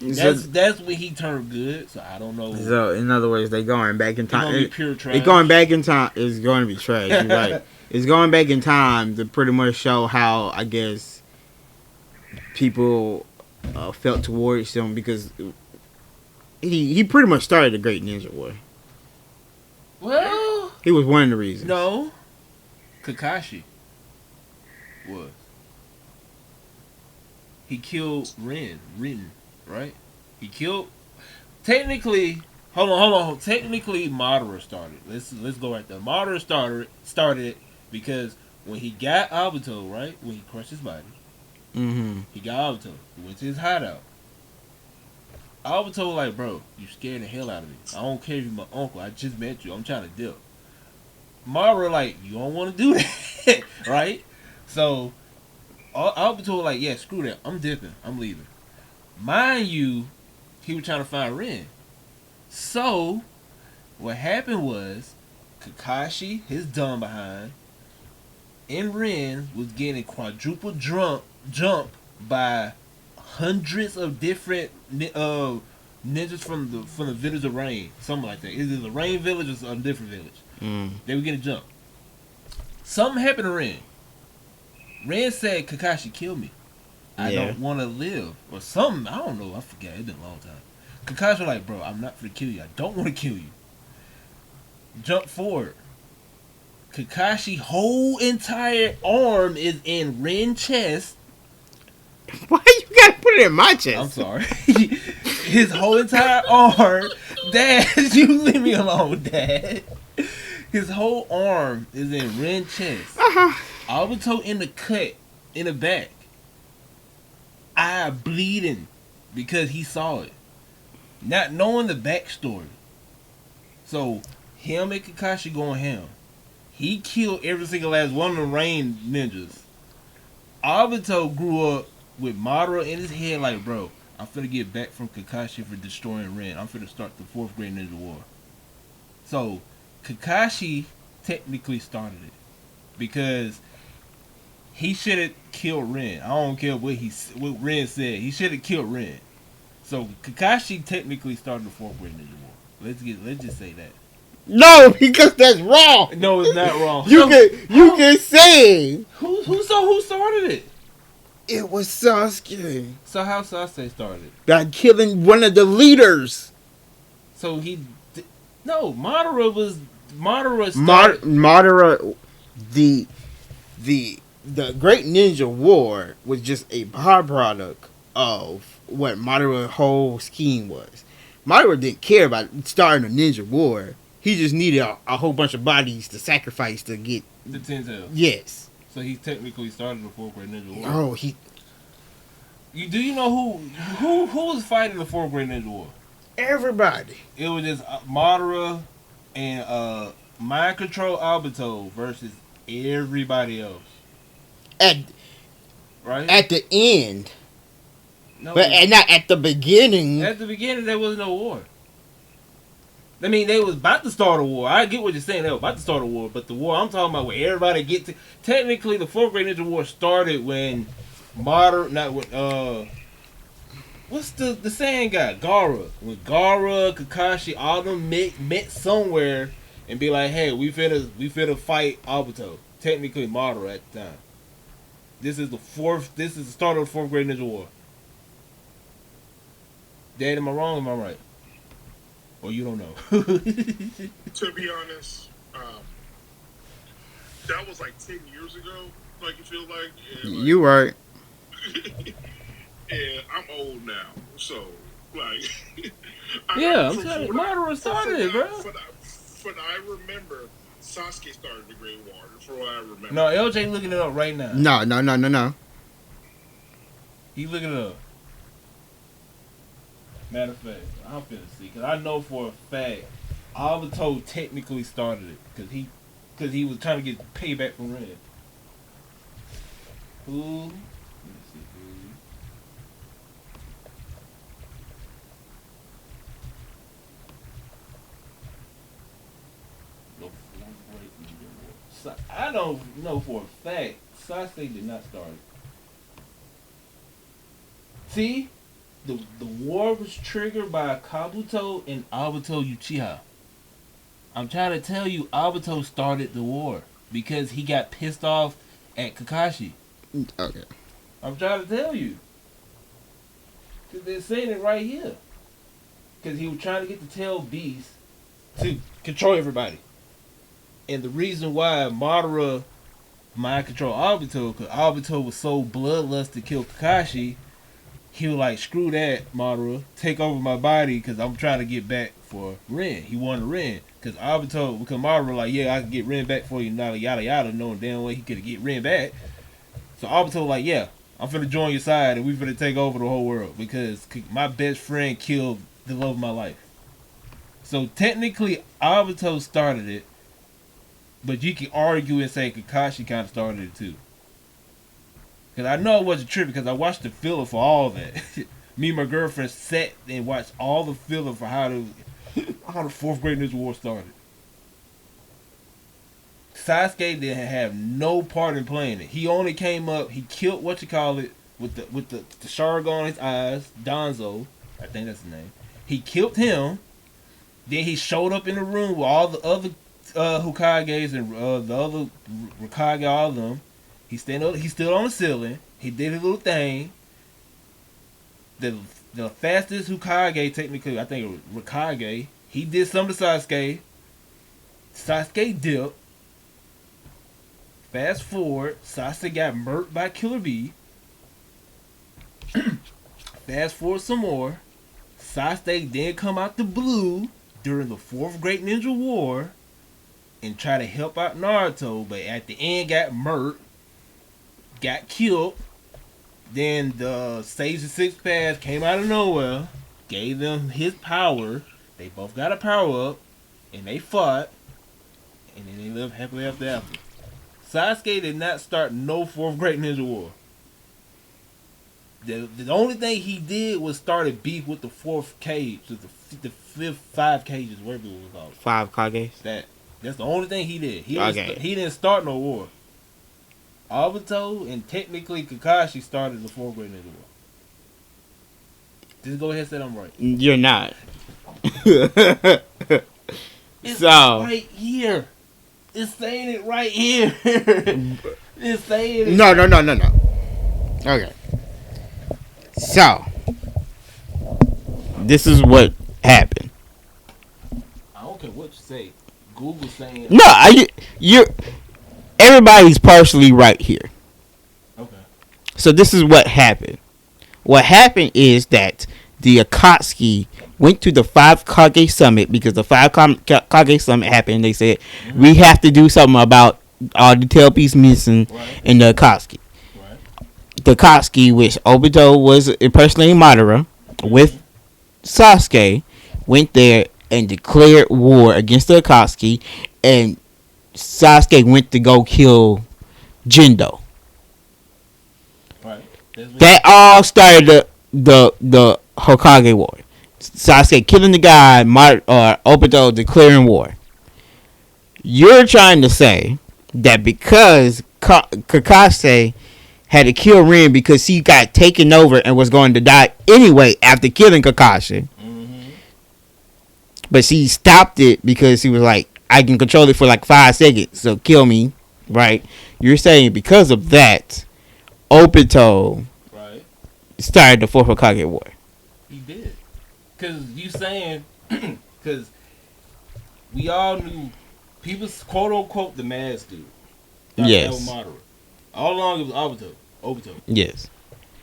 That's when he turned good. So I don't know. So in other words, they going back in time. It's pure trash. They going back in time. It's going to be trash. You're right. It's going back in time to pretty much show how, I guess, people felt towards him, because he pretty much started the Great Ninja War. Well, he was one of the reasons. No, Kakashi was. He killed Rin, right? He killed. Technically, hold on. Technically, Madara started. Let's go right there. Madara started because when he got Obito, right, when he crushed his body, he got Obito. He went to his hideout. Obito was like, bro, you scared the hell out of me. I don't care if you're my uncle. I just met you. I'm trying to dip. Madara like, you don't want to do that, right? So Obito was like, yeah, screw that. I'm dipping. I'm leaving. Mind you, he was trying to find Rin. So what happened was Kakashi, his dumb behind, and Rin was getting quadruple jump by hundreds of different ninjas from the village of Rain, something like that. Either the Rain village or a different village. They were getting jumped. Something happened to Rin. Rin said, "Kakashi, kill me. I don't want to live," or something. I don't know. I forget. It's been a long time. Kakashi was like, "Bro, I'm not for to kill you. I don't want to kill you." Jump forward. Kakashi whole entire arm is in Rin's chest. Why you gotta put it in my chest? I'm sorry. His whole entire arm, Dad, you leave me alone, Dad. His whole arm is in Ren chest. Obito in the cut in the back. Eye bleeding because he saw it. Not knowing the backstory. So, him and Kakashi going ham. He killed every single last one of the rain ninjas. Obito grew up with Madara in his head like, bro, I'm finna get back from Kakashi for destroying Ren. I'm finna start the 4th grade ninja war. So, Kakashi technically started it. Because he should have killed Ren. I don't care what Ren said. He should have killed Ren. So, Kakashi technically started the 4th grade ninja war. Let's just say that. No, because that's wrong. No, it's not wrong. You can say Who started it? it was Sasuke. So how Sasuke started? By killing one of the leaders. So Madara started. Madara, the Great Ninja War was just a byproduct of what Madara's whole scheme was. Madara didn't care about starting a ninja war. He just needed a whole bunch of bodies to sacrifice to get the 10 tails. Yes. So he technically started the 4th grade ninja war. Oh, Do you know who was fighting the 4th grade ninja war? Everybody. It was just Madara and Mind Control Obito versus everybody else. Right? At the end. No, but not at the beginning. At the beginning, there was no war. I mean, they was about to start a war. I get what you're saying. They were about to start a war. But the war I'm talking about, where everybody get to... Technically, the 4th grade ninja war started when Madara... Not when... What's the saying guy? Gaara. When Gaara, Kakashi, all them met somewhere and be like, hey, we finna fight Obito. Technically, Madara at the time. This is the start of the 4th grade ninja war. Dad, am I wrong or am I right? Or you don't know? To be honest, that was like 10 years ago, like you feel like. And you right. And I'm old now, so, like... Yeah, I'm telling you, Madara started it, bro. But I remember Sasuke started the Great War, for what I remember. No, LJ looking it up right now. No. He looking it up. Matter of fact, I'm finna see, because I know for a fact Obito technically started it, because he was trying to get payback from Red. Who? Let me see. So, I don't know for a fact Sasuke did not start it. See? The war was triggered by Kabuto and Obito Uchiha. I'm trying to tell you, Obito started the war because he got pissed off at Kakashi. Okay. I'm trying to tell you. Because they're saying it right here. Because he was trying to get the tail beast to control everybody. And the reason why Madara mind control Obito, because Obito was so bloodlust to kill Kakashi, he was like, screw that, Madara. Take over my body because I'm trying to get back for Ren. He wanted Ren. Because Madara like, yeah, I can get Ren back for you, yada yada, knowing damn well he could get Ren back. So Obito like, yeah, I'm finna join your side and we finna take over the whole world because my best friend killed the love of my life. So technically, Obito started it, but you can argue and say Kakashi kind of started it too. Because I know it wasn't tripping because I watched the filler for all that. Me and my girlfriend sat and watched all the filler for how the 4th grade ninja war started. Sasuke didn't have no part in playing it. He only came up, he killed with the Sharingan on his eyes, Danzo, I think that's his name. He killed him. Then he showed up in the room with all the other Hokages and the other Hokage, all of them. He stood on the ceiling. He did his little thing. The fastest Hokage, technically, I think it was Hokage. He did something to Sasuke. Sasuke dipped. Fast forward, Sasuke got murked by Killer Bee. Fast forward some more. Sasuke then come out the blue during the Fourth Great Ninja War and try to help out Naruto, but at the end got murked, got killed. Then the Sage of Six Paths came out of nowhere, gave them his power. They both got a power up, and they fought, and then they lived happily ever after. Sasuke did not start no Fourth Great Ninja War. The only thing he did was started beef with the fourth cage, the fifth 5 cages, whatever it was called. 5 Kages? That's the only thing he did. He didn't start no war. Obito and technically Kakashi started the Fourth Great Ninja War. Just go ahead and say I'm right. You're not. It's So right here. It's saying it right here. It's saying it. No. Okay. So this is what happened. I don't care what you say. Google saying. No, you're. Everybody's partially right here. Okay. So this is what happened. What happened is that the Akatsuki went to the 5 Kage Summit because the 5 Kage Summit happened. And they said, we have to do something about all the tail piece missing in the Akatsuki. Right. The Akatsuki, which Obito was impersonating Madara, with Sasuke, went there and declared war against the Akatsuki, and Sasuke went to go kill Jindo. Right. That all started the Hokage War. Sasuke killing the guy, Obito declaring war. You're trying to say that because Kakashi had to kill Rin because he got taken over and was going to die anyway after killing Kakashi. Mm-hmm. But she stopped it because he was like, I can control it for like 5 seconds, so kill me, right? You're saying because of that, Obito started the Fourth Hokage War. He did. Because you saying, because we all knew, people quote unquote the mask dude. Yes. Madara. All along it was Obito. Yes.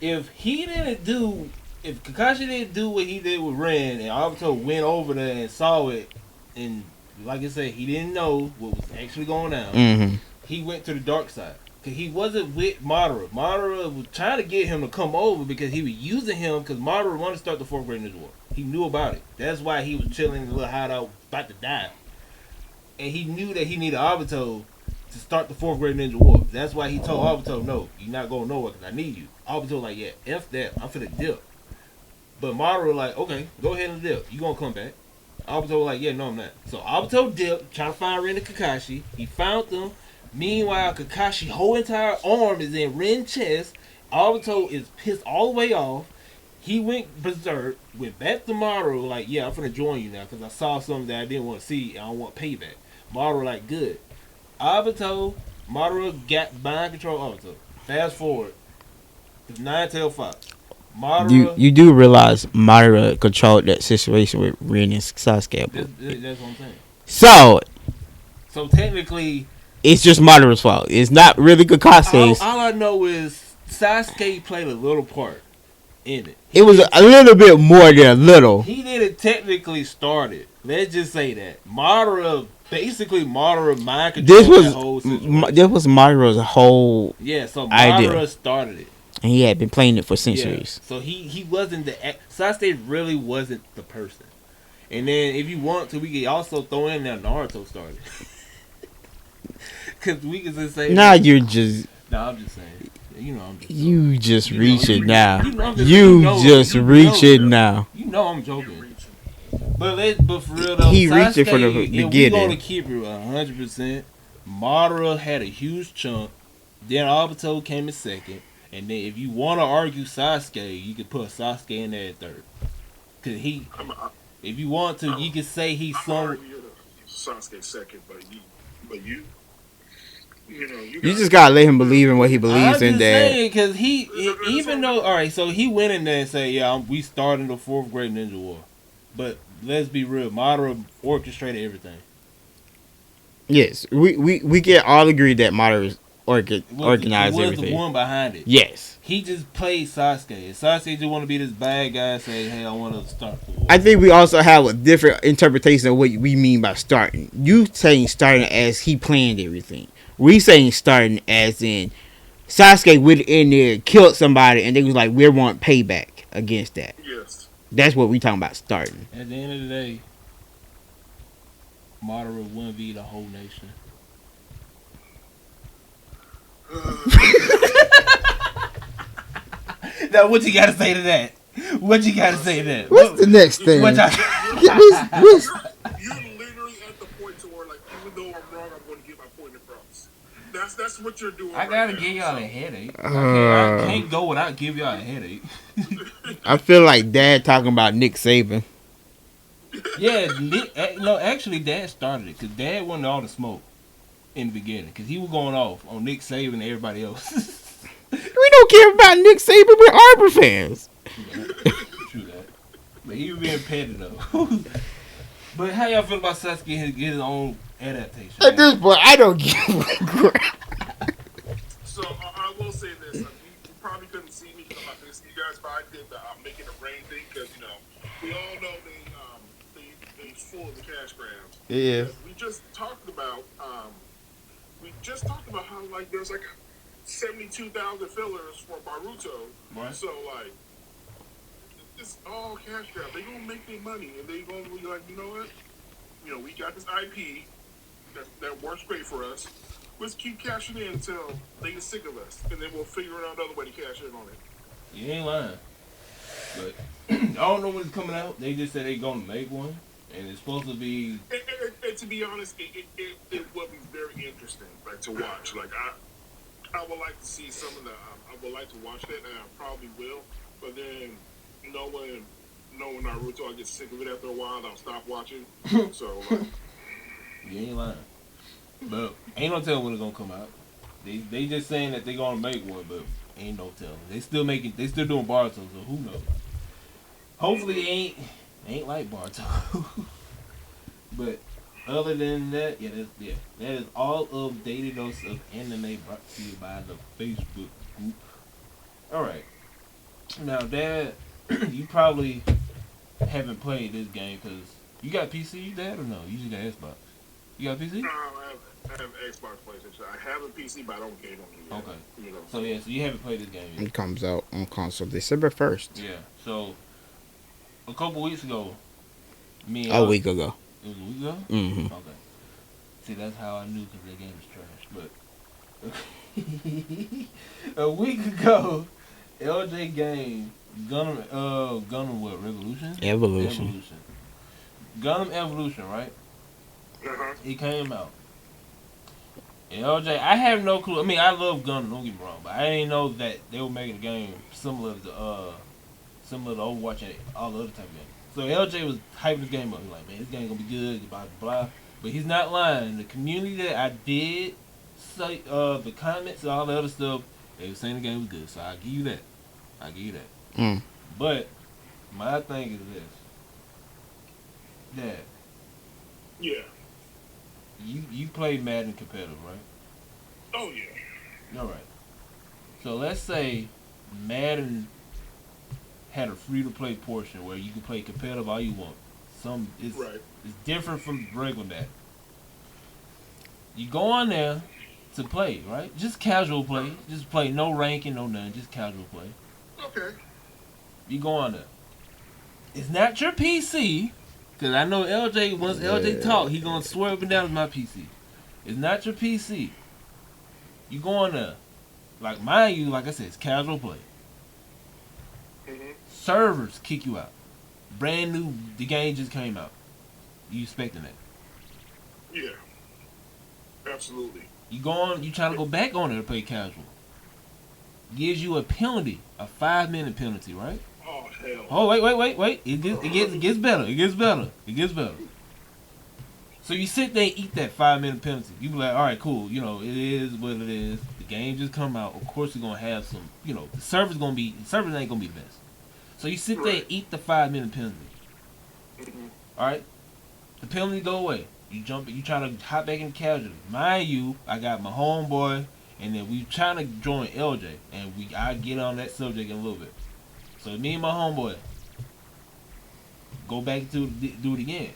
If Kakashi didn't do what he did with Ren, and Obito went over there and saw it, and like I said, he didn't know what was actually going on. Mm-hmm. He went to the dark side. Because he wasn't with Madara. Madara was trying to get him to come over because he was using him because Madara wanted to start the Fourth Great Ninja War. He knew about it. That's why he was chilling in the little hideout about to die. And he knew that he needed Obito to start the Fourth Great Ninja War. That's why he told Obito, no, you're not going nowhere because I need you. Obito like, yeah, F that. I'm finna dip. But Madara like, okay, go ahead and dip. You gonna come back. Obito like, yeah, no, I'm not. So Obito dipped, trying to find Ren and Kakashi. He found them. Meanwhile, Kakashi's whole entire arm is in Ren's chest. Obito is pissed all the way off. He went berserk, went back to Madara like, yeah, I'm finna join you now because I saw something that I didn't want to see and I want payback. Madara like, good. Madara got mind control Obito. Fast forward. It's 9-tail fox. Madara. You do realize Madara controlled that situation with Rin and Sasuke. That's what I'm saying. So technically, it's just Madara's fault. It's not really Kakashi's. All I know is Sasuke played a little part in it. It was a little bit more than a little. He didn't technically start it. Let's just say that. Madara mind controlled that whole situation. This was Madara's whole so Madara idea. Started it. And he had been playing it for centuries. Yeah. So he wasn't Sasuke really wasn't the person. And then if you want to, we can also throw in that Naruto started. Because we can just say... I'm just saying. You just reaching now. You just reaching now. You know I'm joking. But for real though, he Sasuke, reaching for the beginning. If we going to keep it 100%, Madara had a huge chunk. Then Obito came in second. And then if you want to argue Sasuke, you can put Sasuke in there at third. Because if you want to, you can say he's some... Sasuke second, but you just gotta let him believe in what he believes in. That because he went in there and said, "Yeah, we starting the Fourth Great Ninja War," but let's be real, Madara orchestrated everything. Yes, we can all agree that Madara organize he was everything. the one behind it. Yes. He just played Sasuke. And Sasuke just want to be this bad guy saying, hey, I want to start the war. I think we also have a different interpretation of what we mean by starting. You saying starting as he planned everything. We saying starting as in Sasuke went in there, killed somebody, and they was like, we want payback against that. Yes. That's what we talking about starting. At the end of the day, Madara 1v the whole nation. Now, what you gotta say to that? What you gotta say to that? What's the next thing? What You're literally at the point to where, like, even though I'm wrong, I'm going to get my point across. That's what you're doing. I gotta give y'all a headache. I can't go without give y'all a headache. I feel like Dad talking about Nick Saban. Yeah, no, actually, Dad started it because Dad wanted all the smoke in the beginning because he was going off on Nick Saban and everybody else. We don't care about Nick Saban. We're Arbor fans. True that. But he was being petty though. But how y'all feel about Sasuke getting his own adaptation? At this point, I don't give a crap. So I will say this: you probably couldn't see me because I'm not going to see you guys, but I did the making it rain thing because we all know they full of the cash grabs. Yeah. We just talked about how like there's like 72,000 fillers for Baruto. Right. So like it's all cash grab. They gonna make their money and they gonna be like, you know what? We got this IP that works great for us. Let's keep cashing in until they get sick of us, and then we'll figure out another way to cash in on it. You ain't lying. But I don't know when it's coming out. They just said they gonna make one, and it's supposed to be. And to be honest, it would be very interesting, like to watch. Like I would like to see some of the. I would like to watch that, and I probably will. But then, knowing Naruto, I get sick of it after a while. I'll stop watching. So. You ain't lying. But ain't no telling when it's gonna come out. They just saying that they gonna make one, but ain't no telling. They still doing Baruto, so who knows? Hopefully it ain't like Baruto. But other than that, that is all of Daily Dose of Anime brought to you by the Facebook group. Alright. Now Dad, you probably haven't played this game because you got PC, Dad, or no? You just got Xbox. You got PC? No, I have Xbox, PlayStation. I have a PC, but I don't game on it. Okay. So you haven't played this game yet. It comes out on console December 1st. Yeah. So a couple weeks ago, A week ago. It was a week ago? Mm-hmm. Okay. See, that's how I knew because that game is trash. But a week ago, LJ game Gundam what? Revolution? Evolution. Gundam Evolution, right? Uh-huh. It came out. LJ, I have no clue. I mean, I love Gundam, don't get me wrong, but I didn't know that they were making a game similar to Overwatch and all the other type of games. So LJ was hyping this game up. He's like, man, this game gonna be good, blah blah. But he's not lying. The community that I did say, the comments and all the other stuff, they were saying the game was good. So I give you that. Mm. But my thing is this. Dad. Yeah. You played Madden competitive, right? Oh yeah. All right. So let's say Madden had a free-to-play portion where you can play competitive all you want. It's different from regular Madden. You go on there to play, right? Just casual play. Just play, no ranking, no nothing. Just casual play. Okay. You go on there. It's not your PC. Because I know LJ, once LJ talk, he going to swear up and down with my PC. It's not your PC. You go on there. Like, mind you, like I said, it's casual play. Mm-hmm. Servers kick you out. Brand new, the game just came out. You expecting that? Yeah. Absolutely. You go on, you try to go back on there to play casual. Gives you a penalty, a 5-minute penalty, right? Oh, hell. Oh, wait. It gets better. So you sit there and eat that 5-minute penalty. You be like, all right, cool. It is what it is. The game just come out. Of course, you're going to have some, the server's ain't going to be the best. So you sit there and eat the 5-minute penalty. Mm-hmm. All right? The penalty go away. You try to hop back in casual. Mind you, I got my homeboy and then we trying to join LJ, and I get on that subject in a little bit. So me and my homeboy go back to do it again.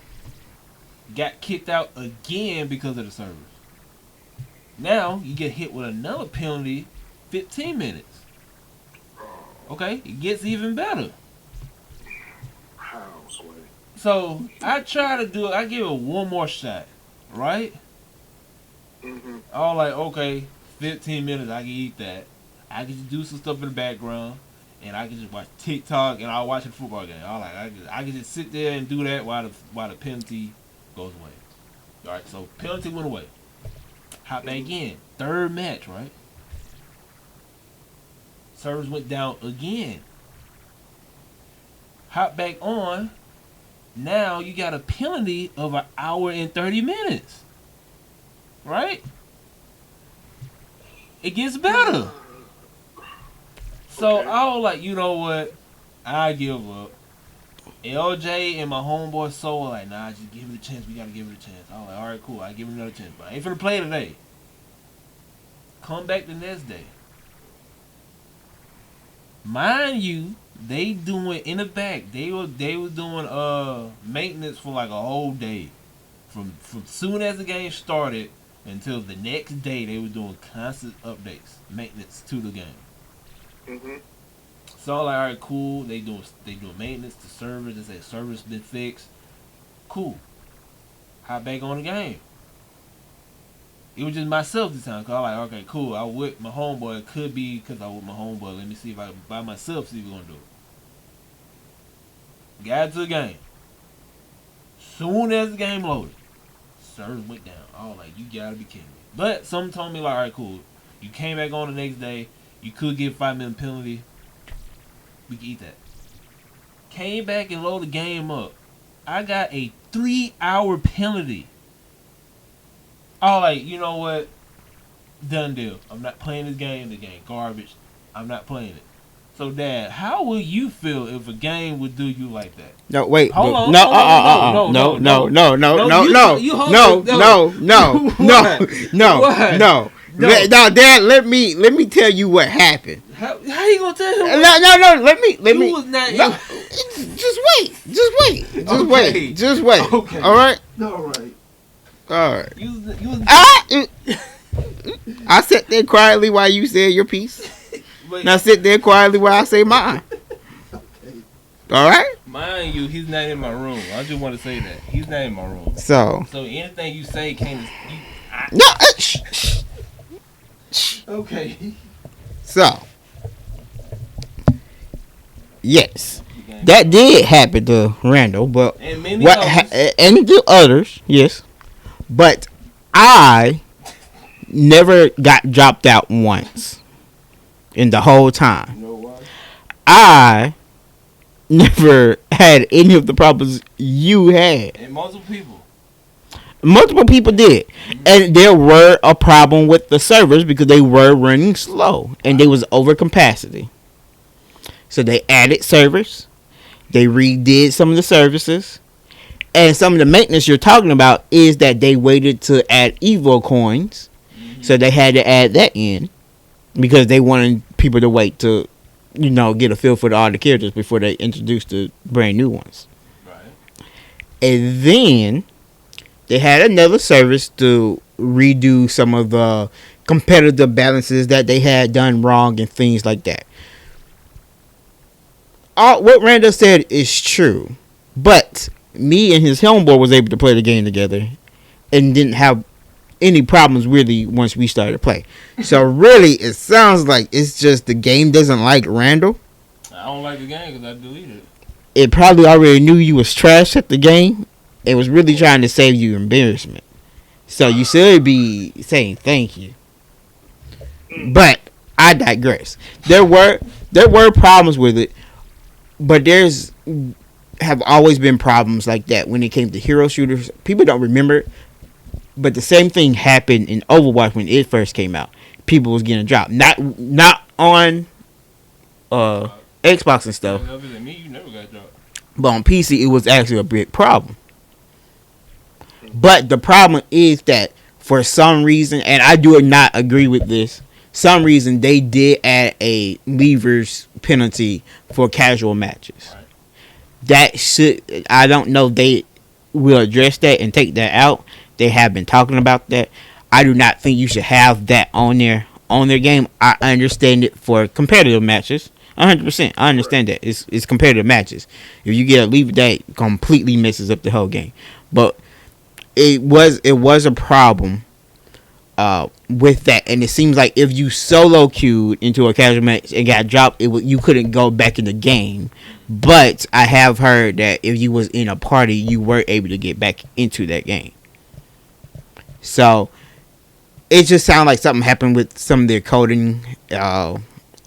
Got kicked out again because of the servers. Now you get hit with another penalty, 15 minutes. Okay, it gets even better. How, Sway? So I try to do it. I give it one more shot, right? Mm-hmm. I was like, okay, 15 minutes, I can eat that. I can just do some stuff in the background, and I can just watch TikTok, and I'll watch a football game. I was like, I can just sit there and do that while the penalty goes away. All right, so penalty went away. Hop back in, third match, right? Servers went down again. Hop back on. Now you got a penalty of 1 hour and 30 minutes. Right? It gets better. So I was like, you know what? I give up. LJ and my homeboy Soul were like, nah, just give it a chance. We gotta give it a chance. I was like, alright, cool. I give it another chance. But I ain't finna play today. Come back the next day. Mind you, they doing in the back. They was doing maintenance for like a whole day. From soon as the game started until the next day, they were doing constant updates, maintenance to the game. Mm-hmm. So I was like, all right, cool. They doing maintenance to servers. They say servers been fixed. Cool. Hop back on the game. It was just myself this time. Cause I was like, okay, cool. I was with my homeboy. It could be because I was with my homeboy. Let me see if I by myself see if we're gonna do it. Got to the game. Soon as the game loaded, servers went down. I was like, you gotta be kidding me. But some told me like, all right, cool. You came back on the next day. You could get a 5-minute penalty. We can eat that. Came back and loaded the game up. I got a 3-hour penalty. I was like, you know what? Done deal. I'm not playing this game. The game garbage. I'm not playing it. So, Dad, how will you feel if a game would do you like that? No, wait. Hold on. No, No. No, Dad, let me tell you what happened. How you gonna tell him? No. Let me. Was not Just wait. Okay. All right. All right. You was I sat there quietly while you said your piece. Now sit there quietly while I say mine. Okay. All right. Mind you, he's not in my room. I just want to say that he's not in my room. So anything you say can't. Okay. So yes, that did happen to Randall, but and many others. And the others, yes, but I never got dropped out once in the whole time. You know why? I never had any of the problems you had. And multiple people. Multiple people did. Mm-hmm. And there were a problem with the servers because they were running slow and they was over capacity. So they added servers. They redid some of the services. And some of the maintenance you're talking about is that they waited to add Evo coins. Mm-hmm. So they had to add that in because they wanted people to wait to, get a feel for all the characters before they introduced the brand new ones. Right. And then they had another service to redo some of the competitive balances that they had done wrong and things like that. What Randall said is true, but me and his homeboy was able to play the game together and didn't have any problems really once we started to play. So really, it sounds like it's just the game doesn't like Randall. I don't like the game because I deleted it. It probably already knew you was trash at the game. It was really trying to save you embarrassment. So you should be saying thank you. But I digress. There were problems with it, but there's have always been problems like that when it came to hero shooters. People don't remember it, but the same thing happened in Overwatch when it first came out. People was getting dropped. Not on Xbox and stuff. Other than me, you never got dropped. But on PC, it was actually a big problem. But the problem is that for some reason, and I do not agree with this, some reason they did add a leavers penalty for casual matches. Right. That should, I don't know, they will address that and take that out. They have been talking about that. I do not think you should have that on their game. I understand it for competitive matches. 100%. I understand that. It's competitive matches. If you get a leave, that completely messes up the whole game. But it was a problem with that, and it seems like if you solo queued into a casual match and got dropped, you couldn't go back in the game. But I have heard that if you was in a party, you were able to get back into that game. So it just sounded like something happened with some of their coding.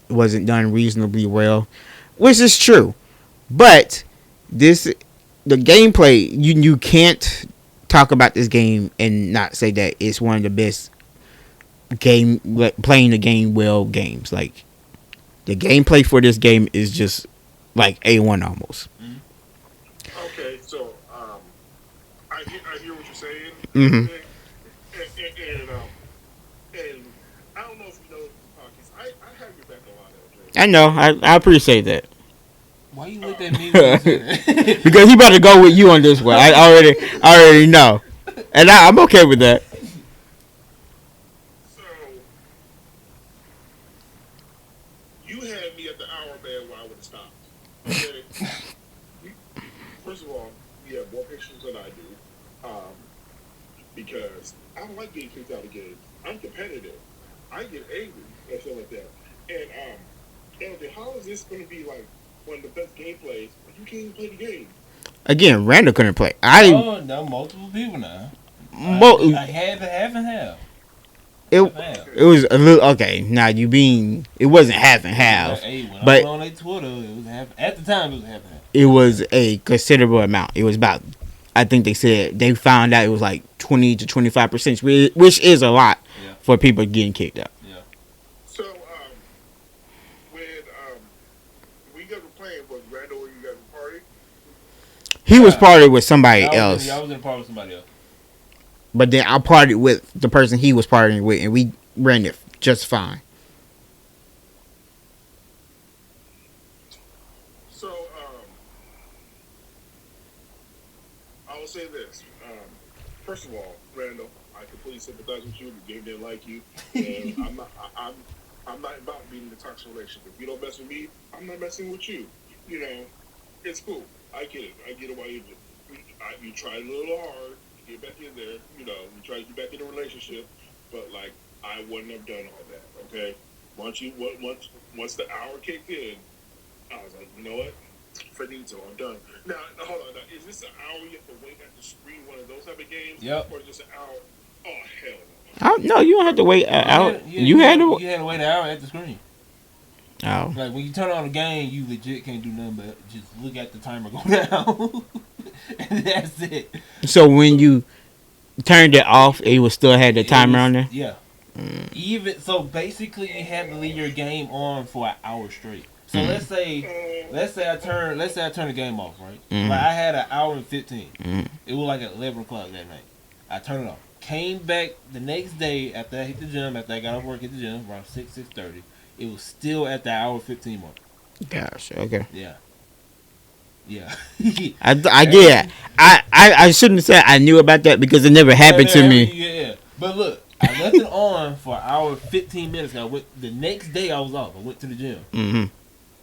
Wasn't done reasonably well, which is true. But the gameplay, you can't talk about this game and not say that it's one of the best playing the game well games. Like, the gameplay for this game is just like A1 almost. Okay, so I hear what you're saying. Mm-hmm. And I don't know if you know because I have your back a lot, LJ. I know. I appreciate that. Why you looked at me when you said that? Because he better go with you on this one. I already know, and I'm okay with that. So you had me at the hour, man, where I would have stopped. Okay? First of all, you have more patience than I do, because I don't like getting kicked out of games. I'm competitive. I get angry and stuff like that. And LJ, how is this going to be like one of the best gameplays when you can't even play the game? Again, Randall couldn't play. Oh, no, multiple people now. I had to half and half. It was a little okay. Now it wasn't half and half, Hey, when but I was on their Twitter, it was half. At the time, it was half and half. it was a considerable amount. It was about, I think they said they found out it was like 20 to 25%, which is a lot for people getting kicked out. Yeah. So when we guys were playing, was Randall or you guys were party? He was partied with somebody else. I was in a party with somebody else. But then I partied with the person he was partying with, and we ran it just fine. So, I will say this. First of all, Randall, I completely sympathize with you. The game didn't like you, and I'm not about being in a toxic relationship. If you don't mess with me, I'm not messing with you. You know, it's cool. I get it. I get it. Why you tried a little hard. Get back in there, you know, you try to get back in a relationship, but like I wouldn't have done all that. Okay, once the hour kicked in, I was like, you know what, finito, I'm done. Now hold on, is this an hour you have to wait at the screen, one of those type of games? Yep. Or is this an hour? Oh hell no. No, you don't have to wait an hour. You had to wait an hour at the screen. Oh. Like when you turn on the game, you legit can't do nothing but just look at the timer go down, and that's it. So when you turned it off, it was still had the timer on there. Yeah. Even so, basically, you have to leave your game on for an hour straight. So let's say I turn the game off, right? Like I had an hour and 15. It was like at 11 o'clock that night. I turned it off. Came back the next day after I hit the gym. After I got off work, hit the gym around 6:30. It was still at the hour 15 mark. Gosh, okay. Yeah. I get it. I shouldn't say I knew about that because it never happened to me. Yeah. But look, I left it on for an hour 15 minutes. The next day I was off. I went to the gym.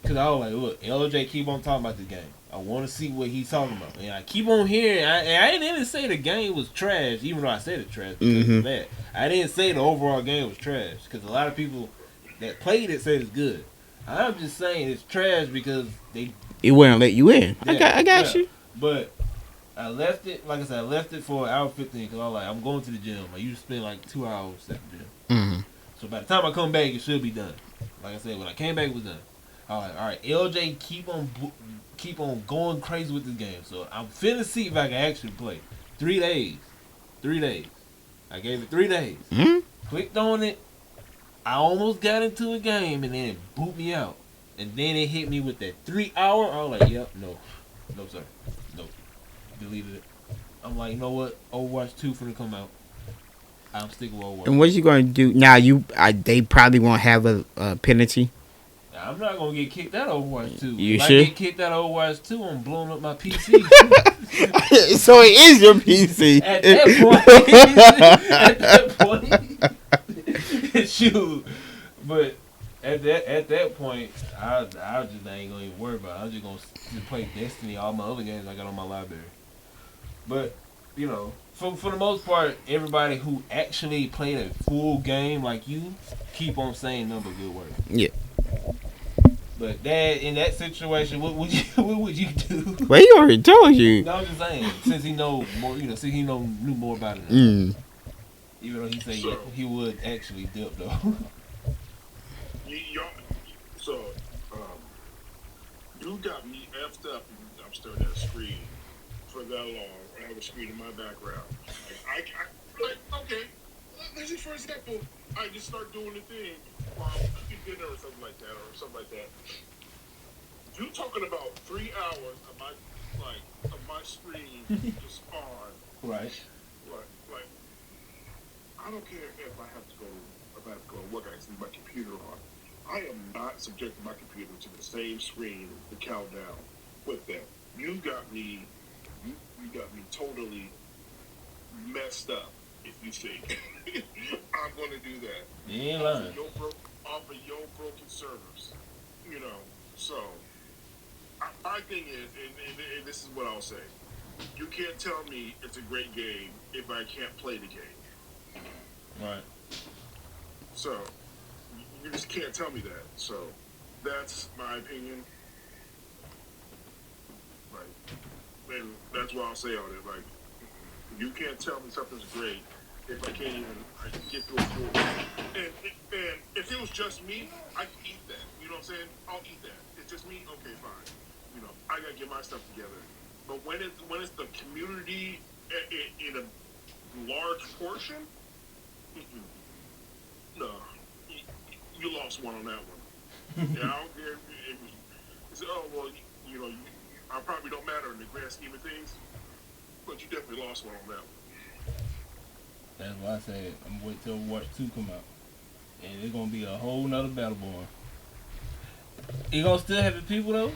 Because I was like, look, LJ keep on talking about the game. I want to see what he's talking about. And I keep on hearing. I didn't even say the game was trash, even though I said it trash because of that. I didn't say the overall game was trash because a lot of people that played it said it's good. I'm just saying it's trash because it wouldn't let you in. Yeah, I got you. But I left it, like I said, I left it for an hour 15 because I was like, I'm going to the gym. I usually spend like 2 hours at the gym. So by the time I come back, it should be done. Like I said, when I came back, it was done. I was like, all right, LJ, keep on going crazy with this game. So I'm finna see if I can actually play. 3 days. I gave it 3 days. Clicked on it. I almost got into a game and then it booped me out. And then it hit me with that 3 hour. I was like, yep, no sir, no. Deleted it. I'm like, you know what? Overwatch 2 finna come out. I'm sticking with Overwatch. And what you going to do now? They probably won't have a penalty. I'm not gonna get kicked out of Overwatch 2. You if sure? I get kicked out of Overwatch 2, I'm blowing up my PC. So it is your PC. At that point, shoot. But at that point, I just ain't gonna even worry about it. I'm just gonna play Destiny, all my other games I got on my library. But you know, for the most part, everybody who actually played a full game like you keep on saying number good work. Yeah. But in that situation, what would you do? Well, he already told you. No, I'm just saying, since he know more, since he knew more about it. Even though he said he would actually dip though. You got me effed up. I'm staring at a screen for that long. I have a screen in my background. Okay. This is for example. I just start doing the thing while I'm cooking dinner or something like that. You talking about 3 hours of my screen just on. Right. Like, I don't care if I have to go to work. I leave my computer on. I am not subjecting my computer to the same screen, the countdown with that. You got me totally messed up. If you think I'm going to do that, you ain't lying. Off of your broken servers, So my thing is, and this is what I'll say: you can't tell me it's a great game if I can't play the game. Right. So you just can't tell me that. So that's my opinion. And that's what I'll say on it. Like, you can't tell me something's great if I can't even get through a floor. And if it was just me, I could eat that. You know what I'm saying? I'll eat that. It's just me? Okay, fine. I gotta get my stuff together. But when it's the community in a large portion, no, you lost one on that one. Yeah, I don't care if you say, oh well, I probably don't matter in the grand scheme of things, but you definitely lost one on that one. That's why I said I'm waiting till Overwatch 2 come out. And it's going to be a whole nother battle born. It's going to still have the people though,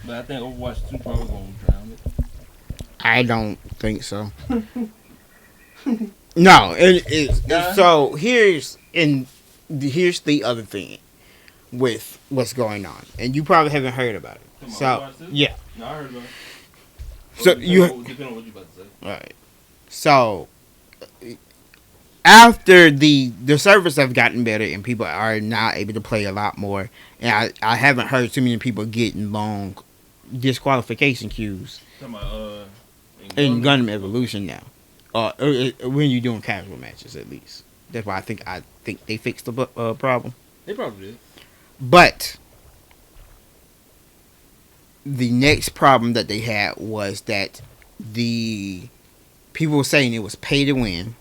but I think Overwatch 2 probably going to drown it. I don't think so. No, so here's the other thing with what's going on, and you probably haven't heard about it. So yeah, no, I heard about it. So depending on what you about to say. All right. So after the servers have gotten better and people are now able to play a lot more, and I haven't heard too many people getting long disqualification queues in Gundam Evolution now. When you're doing casual matches, at least. That's why I think they fixed the problem. They probably did. But the next problem that they had was that the people were saying it was pay to win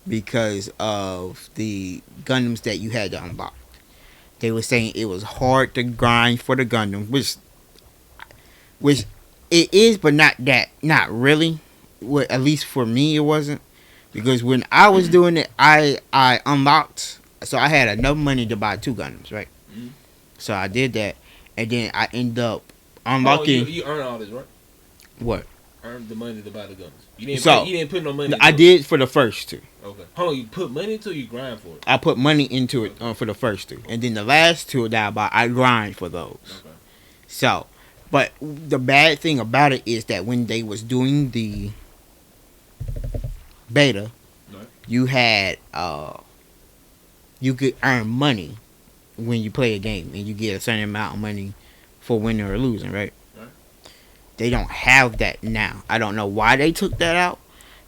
because of the Gundams that you had to unlock. They were saying it was hard to grind for the Gundam, which it is, but not really. Well, at least for me, it wasn't, because when I was doing it, I unlocked. So I had enough money to buy 2 Gundams, right? Mm-hmm. So I did that, and then I ended up unlocking. You earned all this, right? What? Earned the money to buy the Gundams. You didn't put no money. I did for the first 2. Okay. Hold on, you put money into it, you grind for it? I put money into it for the first 2, and then the last 2 that I bought, I grind for those. Okay. So, but the bad thing about it is that when they was doing the beta, right, you had you could earn money when you play a game, and you get a certain amount of money for winning or losing, right? They don't have that now. I don't know why they took that out.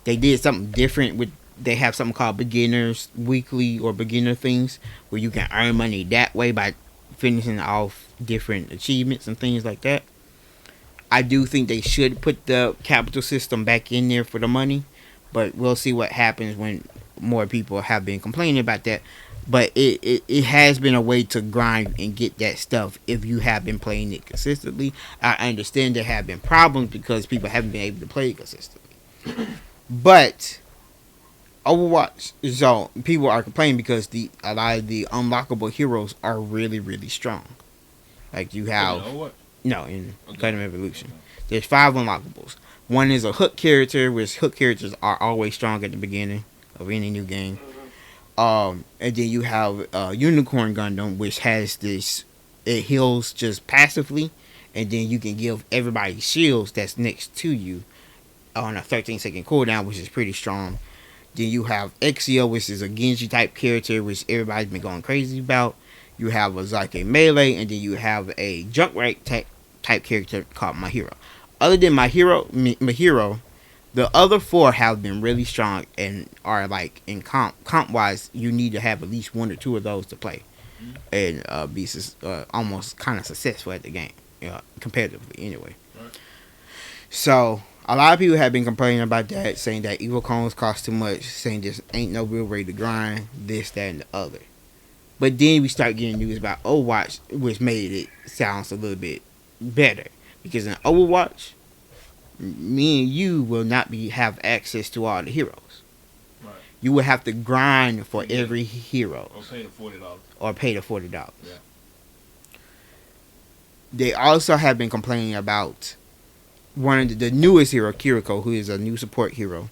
They did something different they have something called beginners weekly or beginner things where you can earn money that way by finishing off different achievements and things like that. I do think they should put the capital system back in there for the money, but we'll see what happens when more people have been complaining about that. But it has been a way to grind and get that stuff if you have been playing it consistently. I understand there have been problems because people haven't been able to play it consistently. But Overwatch. So people are complaining because a lot of the unlockable heroes are really really strong. Like you have in Platinum Evolution, there's 5 unlockables. One is a hook character, which hook characters are always strong at the beginning of any new game. And then you have Unicorn Gundam, which has this. It heals just passively, and then you can give everybody shields that's next to you on a 13-second cooldown, which is pretty strong. Then you have Exio, which is a Genji type character, which everybody's been going crazy about. You have a Zake Melee, and then you have a Junkrat type character called My Hero. Other than My Hero, the other 4 have been really strong and are like in comp wise. You need to have at least 1 or 2 of those to play and be almost kind of successful at the game, competitively anyway. Right. So a lot of people have been complaining about that, saying that Evil Cones cost too much, saying there ain't no real way to grind this, that, and the other. But then we start getting news about Overwatch, which made it sounds a little bit better. Because in Overwatch, me and you will not have access to all the heroes. Right. You will have to grind for every hero. Or pay the $40. Yeah. They also have been complaining about one of the newest hero, Kiriko, who is a new support hero.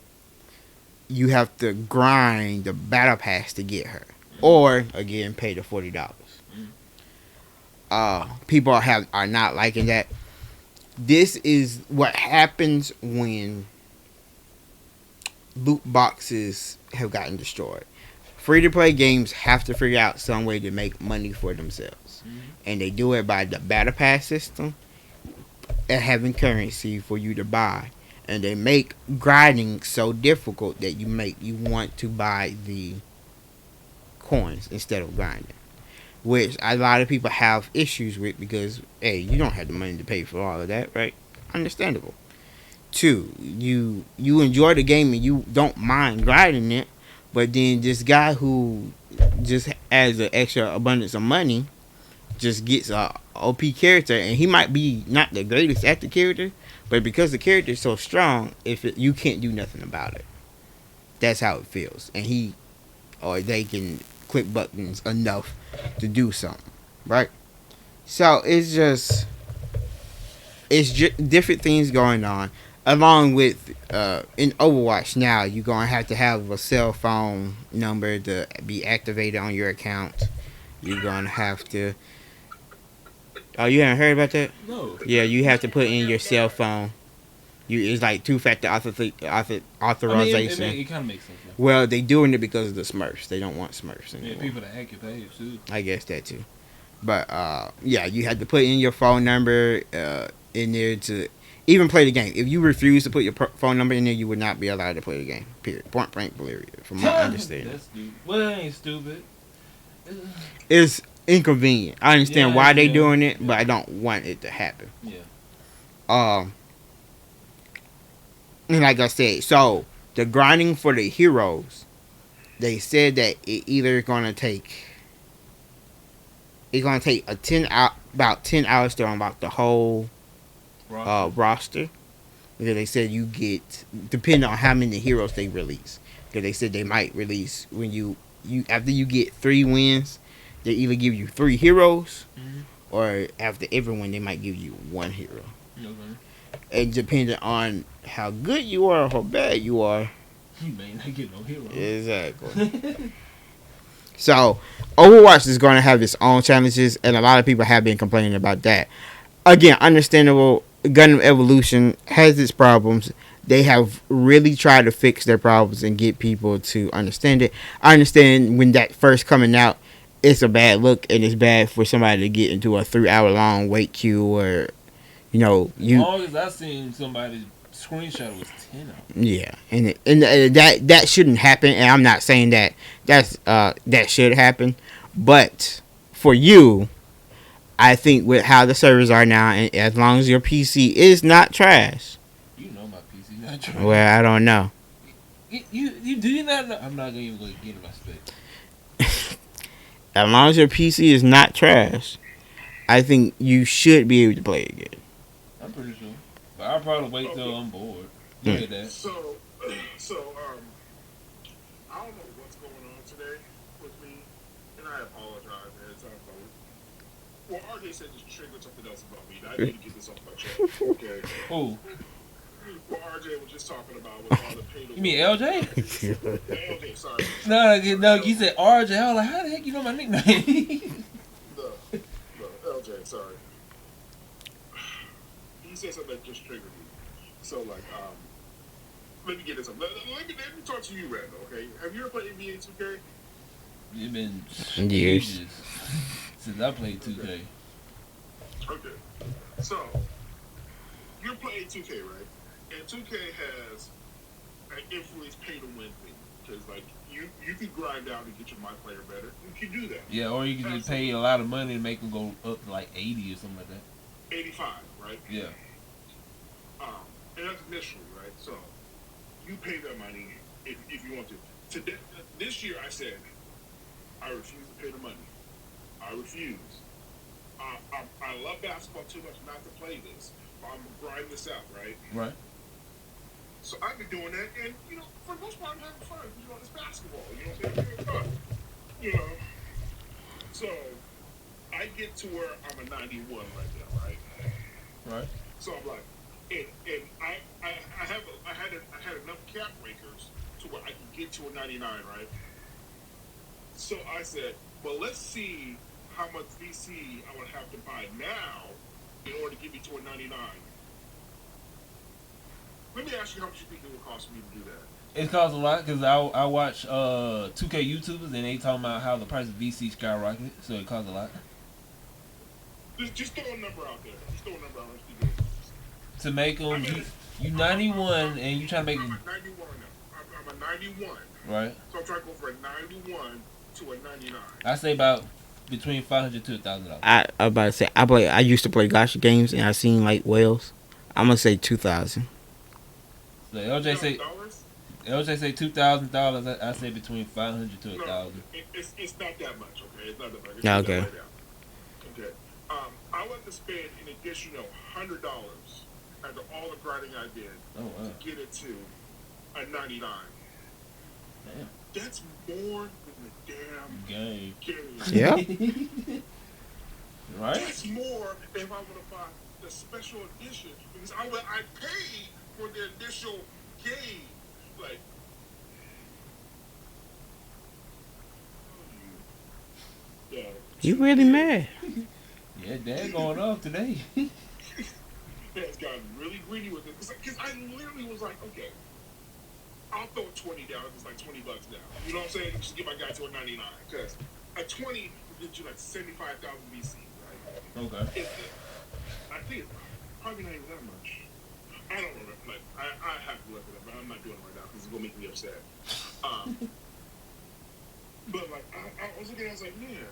You have to grind the battle pass to get her. Or, again, pay the $40. People are not liking that. This is what happens when loot boxes have gotten destroyed. Free-to-play games have to figure out some way to make money for themselves. And they do it by the battle pass system and having currency for you to buy. And they make grinding so difficult that you want to buy the coins instead of grinding, which a lot of people have issues with because hey, you don't have the money to pay for all of that, right? Understandable. 2, you enjoy the game and you don't mind grinding it, but then this guy who just has an extra abundance of money just gets a OP character, and he might be not the greatest at the character, but because the character is so strong, you can't do nothing about it. That's how it feels, and they can click buttons enough to do something, right? So it's just different things going on. Along with in Overwatch now, you're gonna have to have a cell phone number to be activated on your account. You're gonna have to. Oh, you haven't heard about that? No. Yeah, you have to put in your cell phone. It's like 2-factor authorization. I mean, it kind of makes sense. Yeah. Well, they doing it because of the Smurfs. They don't want Smurfs anymore. Yeah, people that hack your page too. I guess that too. But yeah, you have to put in your phone number in there to even play the game. If you refuse to put your phone number in there, you would not be allowed to play the game. Period. Point blank, period. From my understanding. That's stupid. Well, it ain't stupid. It's inconvenient. I understand why they doing it, but I don't want it to happen. Yeah. And like I said, so the grinding for the heroes, they said that it's gonna take about 10 hours to unlock the whole roster. Because they said you get, depending on how many heroes they release. Because they said they might release when you after you get 3 wins, they either give you 3 heroes, or after every win they might give you 1 hero. Okay. And depending on how good you are or how bad you are, you may not get no hero. Exactly. So, Overwatch is going to have its own challenges, and a lot of people have been complaining about that. Again, understandable. Gundam Evolution has its problems. They have really tried to fix their problems and get people to understand it. I understand when that first coming out, it's a bad look, and it's bad for somebody to get into a 3-hour long wait queue, or as long as I seen somebody's screenshot was 10 hours. Yeah, and that shouldn't happen. And I'm not saying that should happen, but for you, I think with how the servers are now, and as long as your PC is not trash. You know my PC not trash. Well, I don't know. You do not know? I'm not gonna even get in my spec. As long as your PC is not trash, I think you should be able to play again. I'm pretty sure. But I'll probably wait till I'm bored. Look at that. So, I apologize, man. It's not funny. Well, RJ said just triggered something else about me. I need to get this off my chest. Okay. Who? What RJ was just talking about with all the pay. You mean LJ? LJ, sorry. No, you said RJ. I was like, how the heck you know my nickname? No, LJ, sorry. He said something that just triggered me. So, like, let me get this up. Let me talk to you, Randall, okay? Have you ever played NBA 2K? It's been Years ages since I played 2K. Okay. So, you're playing 2K, right? And 2K has an influence pay to win thing. Because, like, you can grind out and get your my player better. You can do that. Yeah, or you can just pay a lot of money and make them go up to like 80 or something like that. 85, right? Yeah. And that's initially, right? So, you pay that money if you want to. Today, this year, I said, I refuse to pay the money. I refuse. I love basketball too much not to play this. But I'm going to grind this out, right? Right. So I've been doing that, and, you know, for the most part, I'm having fun. You know, it's basketball. You know what I'm saying? I'm having fun. You know? So, I get to where I'm a 91 right now, right? Right. So I'm like, and I had enough cap breakers to where I can get to a 99, right? So I said, well, let's see how much VC I would have to buy now in order to get me to a 99. Let me ask you how much you think it would cost me to do that. It costs a lot because I watch 2K YouTubers and they talking about how the price of VC skyrocketed, so it costs a lot. Just throw a number out there. Just throw a number out there. To make them, you 91 and you trying to make them. I'm a 91 now. I'm a 91. Right. So I'm trying to go from a 91 to a 99. I say about between $500 to $1,000. I about to say I used to play gotcha games and I seen like whales. I'm gonna say 2,000. So LJ say $2,000. I say between $500 to $1,000. No, it's not that much. Okay, it's not that much. Yeah, okay. Okay. I want to spend an additional $100 after all the grinding I did to get it to a 99. Damn. That's more than the damn game. Yeah. Right. That's more if I would have bought the special edition because I paid for the initial game. Like, yeah. You really mad? Yeah, Dad going off today. Dad's gotten really greedy with it because I literally was like, okay, I'll throw 20 down. It's like $20 down. You know what I'm saying? Just get my guy to a 99 because a 20 will get you like 75,000 VC, right? Okay. I think it's probably not even that much. I don't remember. Like, I have to look it up, but I'm not doing it right now because it's gonna make me upset. But like, I was looking, I was like, man,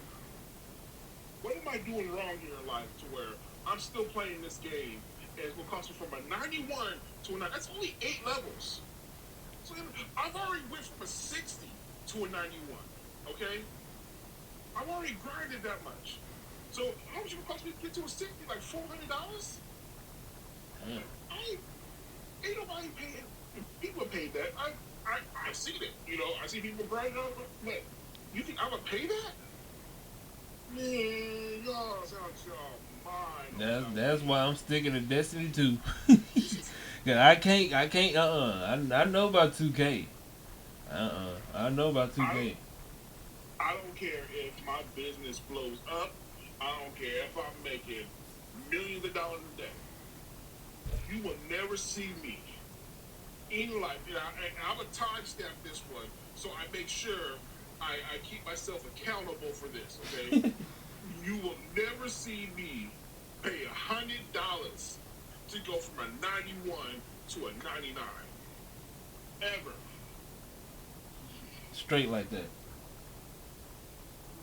what am I doing wrong here in life to where I'm still playing this game and it's gonna cost me from a 91 to a 9? That's only 8 levels. So I've already went from a 60 to a 91. Okay, I've already grinded that much. So how much it would cost me to get to a 60? Like $400? Ain't nobody paying. People paid that. I've seen it. You know, I see people grinding out. But you think I'm gonna pay that? Man, y'all sound your mind. That's why I'm sticking to Destiny 2. Cause I can't. I know about 2K. I know about 2K. I don't care if my business blows up. I don't care if I'm making millions of dollars a day. You will never see me in life. And I'm going to timestamp this one so I make sure I keep myself accountable for this, okay? You will never see me pay $100 to go from a 91 to a 99. Ever. Straight like that.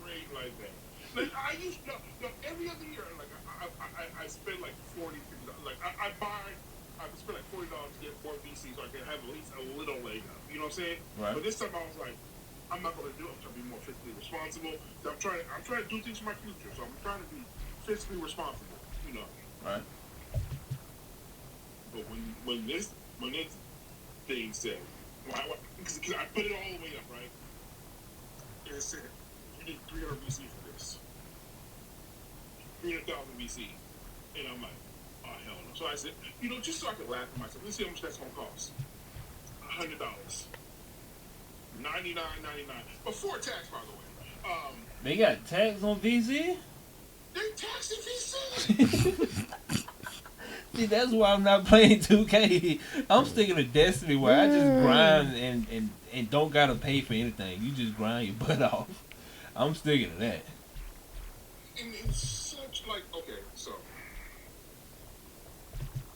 Straight like that. Like, I used to, every other year, like, I spend like $40, $50. Like, I spend like $40 to get more VC so I can have at least a little leg up. You know what I'm saying? Right. But this time I was like, I'm not going to do it. I'm trying to be more fiscally responsible. So I'm trying to do things for my future. So I'm trying to be fiscally responsible. You know. Right. But when this thing said, because I put it all the way up, right? And it said, you get 300 VC for this. 300,000 VC. And I'm like, oh, hell no. So I said, just so I could laugh at myself, let's see how much that's going to cost. $100. $99.99. Before tax, by the way. They got tax on VC? They taxed VC. See, that's why I'm not playing 2K. I'm sticking to Destiny where I just grind and don't gotta pay for anything. You just grind your butt off. I'm sticking to that. And it's such okay, so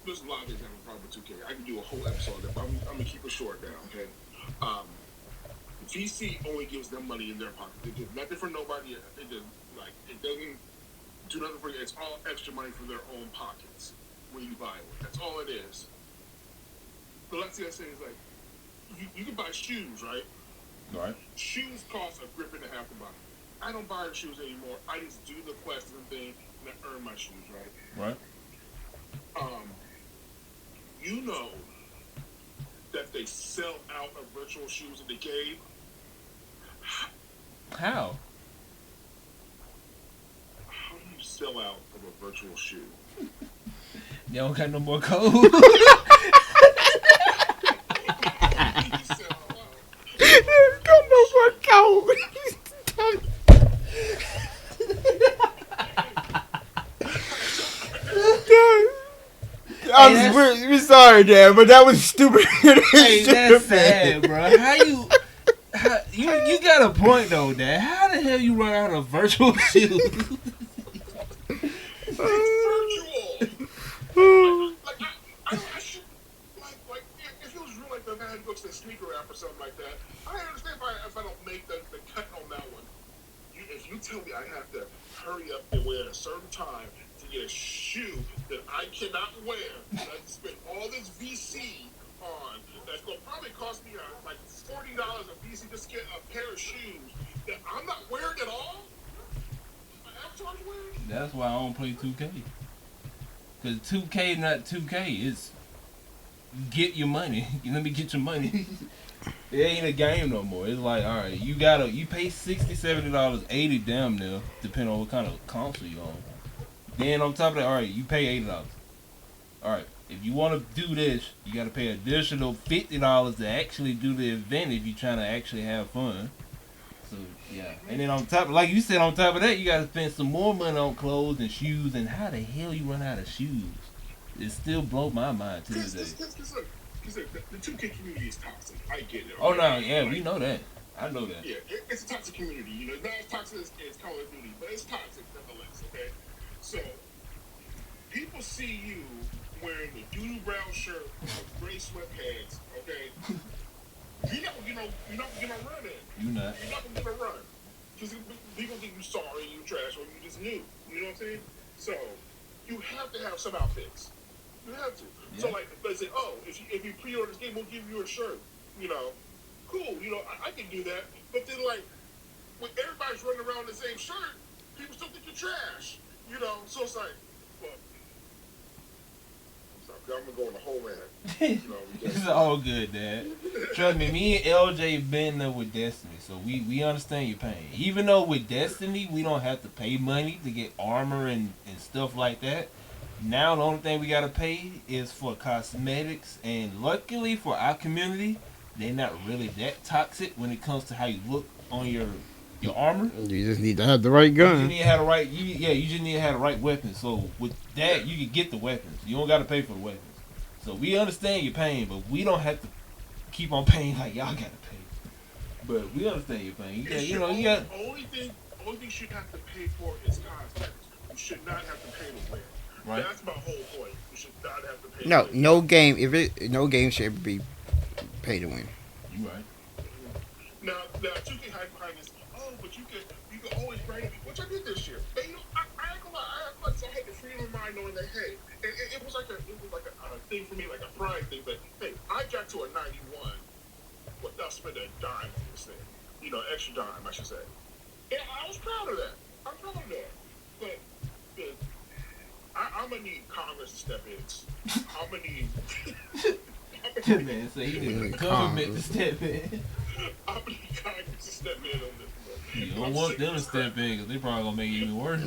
there's a lot of things having a problem with 2K. I can do a whole episode of that, but I'm gonna keep it short now, okay? VC only gives them money in their pocket. It does nothing for nobody. It doesn't do nothing for you. It's all extra money from their own pockets when you buy it. That's all it is. The last thing I say is you can buy shoes, right? Right. Shoes cost a grip and a half to buy. I don't buy the shoes anymore. I just do the questing thing and I earn my shoes, right? Right. You know that they sell out of virtual shoes in the game. How? How do you sell out of a virtual shoe? They don't got no more code. Got no more code. We're sorry, Dad, but that was stupid. Hey, that's sad, bro. How you got a point though, Dad. How the hell you run out of virtual shoes? It's virtual. I should if it was real like the guy who goes to the sneaker app or something like that. I understand if I don't make the cut on that one. If you tell me I have to hurry up and wait at a certain time to get a shoe that I cannot wear, that I have to spend all this VC on, that's going to probably cost me like $40 a VC just to get a pair of shoes that I'm not wearing at all? My avatar's wearing? That's why I don't play 2K. Because 2K not 2K. It's get your money. Let me get your money. It ain't a game no more. It's like, all right, you pay $60, $70, $80 damn near, depending on what kind of console you own. Then on top of that, all right, you pay $80. All right, if you want to do this, you got to pay additional $50 to actually do the event if you're trying to actually have fun. So yeah, and then on top, like you said, on top of that, you got to spend some more money on clothes and shoes. And how the hell you run out of shoes? It still blows my mind to this day. Because the 2K community is toxic. I get it. Okay? Oh no, yeah, we know that. I know that. Yeah, it's a toxic community. Not as toxic as Call of Duty, but it's toxic nonetheless. Okay, so people see you wearing the doo-doo brown shirt with gray sweatpants. Okay, you're not gonna run it. You're not gonna run because people think you're sorry, you trash, or you just new. You know what I'm saying? So you have to have some outfits. You have to. Yeah. So like they say, oh, if you pre-order this game, we'll give you a shirt. Cool. I can do that. But then like when everybody's running around the same shirt, people still think you're trash. So it's like, well, I'm gonna go on the whole rant. It's all good, Dad. Trust me, me and LJ been there with Destiny, so we understand your pain. Even though with Destiny we don't have to pay money to get armor and stuff like that. Now the only thing we gotta pay is for cosmetics, and luckily for our community, they're not really that toxic when it comes to how you look on your armor. You just need to have the right gun. You need to have the right. You just need to have the right weapons. So with that, you can get the weapons. You don't gotta pay for the weapons. So we understand your pain, but we don't have to keep on paying like y'all gotta pay. But we understand your pain. Only thing you should have to pay for is cosmetics. You should not have to pay to wear. Right. That's my whole point. You should not have to pay. No game. No game should ever be pay to win. You right. Now 2K hide behind this. Oh, but you can always bring it, which I did this year. And I ain't gonna lie. I had the freedom of mind knowing that it was like a thing for me, like a pride thing. But hey, I got to a 91 without spending a dime on this thing. Extra dime, I should say. And I was proud of that. I'm proud of that. But I'm gonna need Congress to step in. I'm gonna need. Man, so you need the government to step in. I'm gonna need Congress to step in on this one. You don't want them to step in because they probably gonna make it even worse.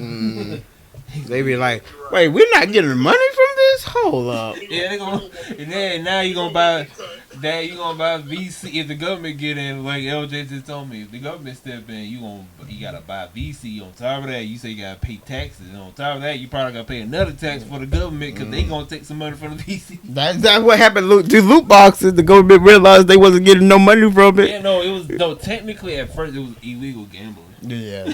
They be like, wait, we're not getting money from this? Hold up. Yeah, they gonna. And then now you gonna buy. That you gonna buy VC if the government get in. Like LJ just told me, if the government step in, you gotta buy VC. On top of that, you say you gotta pay taxes. And on top of that, you probably gotta pay another tax for the government because they gonna take some money from the VC. That's what happened to loot boxes. The government realized they wasn't getting no money from it. Yeah, no, it was no. Technically, at first, it was illegal gambling. Yeah.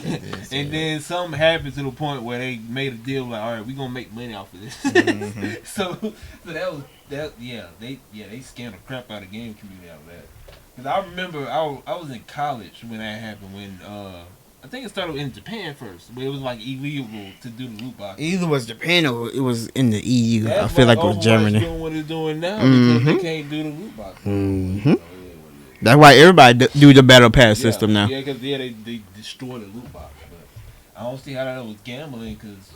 And then something happened to the point where they made a deal like, all right, we gonna make money off of this. So that was that. Yeah, they scammed the crap out of the game community out of that. Cause I remember I was in college when that happened. When I think it started in Japan first, but it was like illegal to do the loot box. Either was Japan or it was in the EU. That's I feel like it was Overwatch Germany. doing what it's doing now because they can't do the loot box. That's why everybody do the battle pass system now. Yeah, because they destroyed the loot box. But I don't see how that was gambling because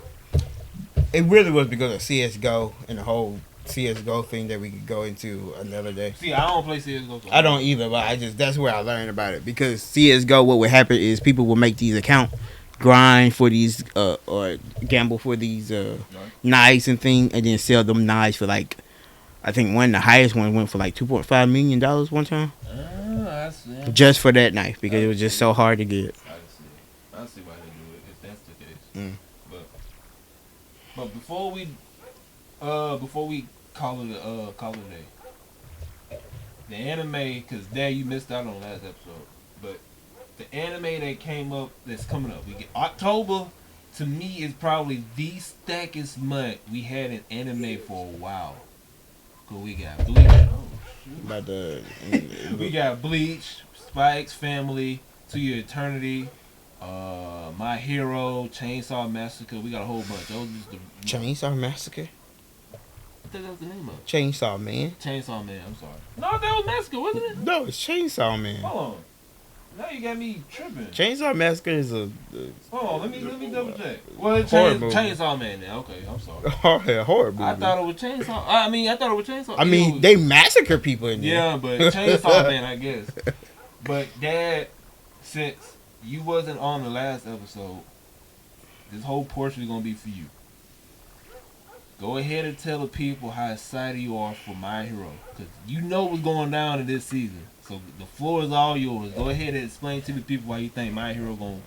It really was because of CS:GO and the whole CS:GO thing that we could go into another day. see, I don't play CS:GO. So I don't either, but that's where I learned about it. Because CS:GO, what would happen is people would make these accounts, grind for these or gamble for these knives and thing, and then sell them knives for like, I think the highest one went for like $2.5 million one time. I see. Just for that knife because it was just so hard to get. I see why they do it if that's the case. But before we call it a day, the anime, because Dad, you missed out on last episode, but the anime that came up that's coming up, we get October. To me, is probably the stackest month we had in anime for a while. Cause we got Bleach. We got Bleach, Spy X Family, To Your Eternity, My Hero, Chainsaw Massacre. We got a whole bunch. Those is the Chainsaw Massacre? I think that's the name of it. Chainsaw Man? Chainsaw Man. I'm sorry. No, that was Massacre, wasn't it? No, it's Chainsaw Man. Hold on. Now you got me tripping. Chainsaw Massacre is a Hold on, let me double check. Well, it's Chainsaw Man now. Okay, I'm sorry. horror movie. I thought it was Chainsaw. I thought it was Chainsaw. I mean, they massacre people in there. Yeah, but Chainsaw Man, I guess. But Dad, since you wasn't on the last episode, this whole portion is gonna be for you. Go ahead and tell the people how excited you are for My Hero, because you know what's going down in this season. So the floor is all yours. Go ahead and explain to the people why you think My Hero gonna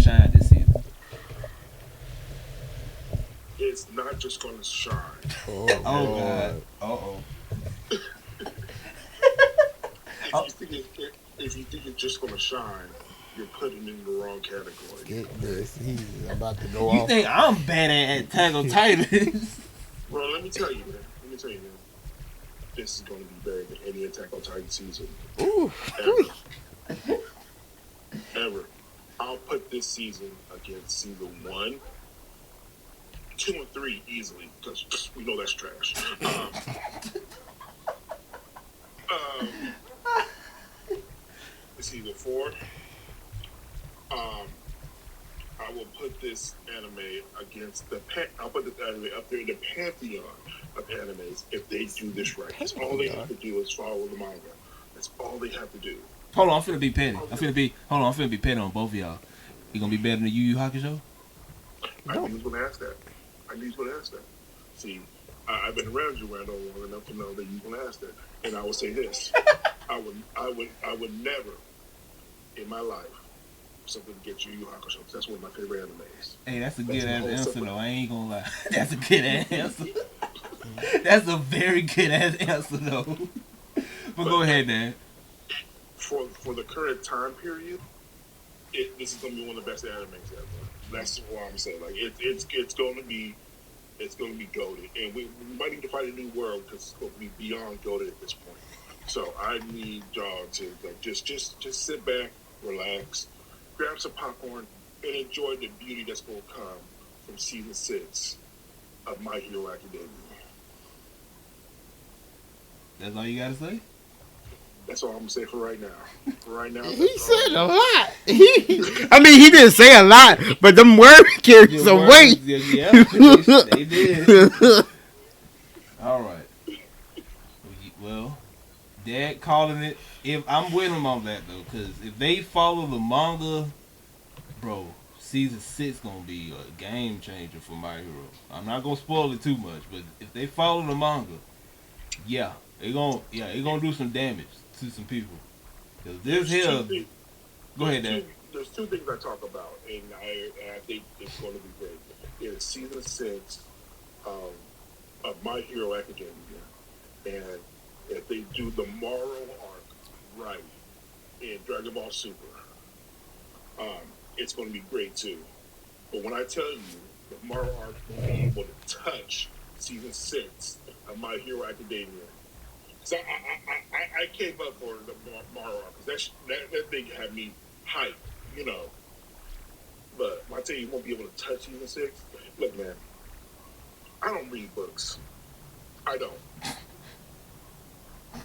shine this season. It's not just gonna shine. Oh God. If you think it's just gonna shine, you're putting it in the wrong category. Get this. He's about to go You off. think I'm bad at Attack on Titans? Well, let me tell you, man. This is going to be better than any Attack on Titan season. Ooh. Ever. I'll put this season against season 1, 2, and 3 easily, because we know that's trash. Season 4. I will put this anime against I'll put this anime up there in the pantheon of animes if they do this right. That's all they have to do is follow the manga. That's all they have to do. Hold on, I'm finna be petty. I'm finna be petty on both of y'all. You gonna be better than the Yu Yu Hakusho? I knew he was gonna ask that. See, I've been around you, Randall, long enough to know that you're gonna ask that. And I will say this: I would never in my life something to get you Hakusho. That's one of my favorite animes. Hey, that's a good ass answer though. I ain't gonna lie. That's a good ass answer. That's a very good ass answer though. But go ahead, Dan. For the current time period, this is gonna be one of the best animes ever. That's what I'm saying. Like it's gonna be goated, and we might need to find a new world because it's gonna be beyond goated at this point. So I need y'all to like just sit back, relax, grab some popcorn, and enjoy the beauty that's going to come from season 6 of My Hero Academia. That's all you gotta say? That's all I'm going to say for right now. He said a lot. He didn't say a lot, but them words carry some weight. Yeah, they did. All right. Well, Dad calling it. If I'm with him on that though, because if they follow the manga bro, season 6 gonna be a game changer for My Hero. I'm not gonna spoil it too much, but if they follow the manga, they gonna do some damage to some people. Cause this here, go ahead, Dad. There's two things I talk about, and I think it's going to be great. It's season 6 of My Hero Academia, and if they do the Morrow arc right in Dragon Ball Super, it's going to be great too. But when I tell you the Morrow arc will be able to touch season 6 of My Hero Academia, so I came up for the Morrow arc because that thing had me hyped, you know. But when I tell you won't be able to touch season 6, look, man, I don't read books. I don't.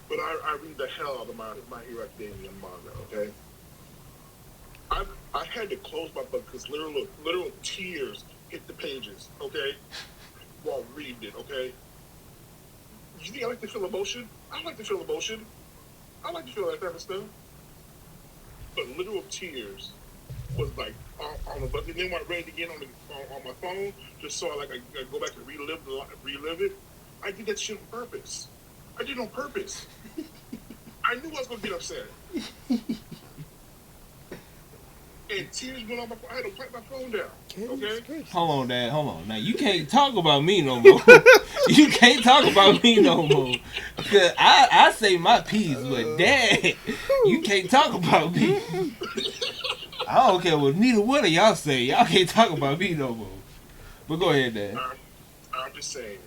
But I read the hell out of my Hero Academia manga, okay? I had to close my book because literal tears hit the pages, okay? While reading it, okay? You think I like to feel emotion? I like to feel emotion. I like to feel that type of stuff. But literal tears was like on the book. And then when I read it again on my phone, just so I go back and relive it, I did that shit on purpose. I did it on purpose. I knew I was going to get upset. And tears went on I had to wipe my phone down. Okay? Hold on, Dad. Hold on. Now, you can't talk about me no more. You can't talk about me no more. Because I say my piece, but Dad, you can't talk about me. I don't care what neither one of y'all say. Y'all can't talk about me no more. But go ahead, Dad. I'm just saying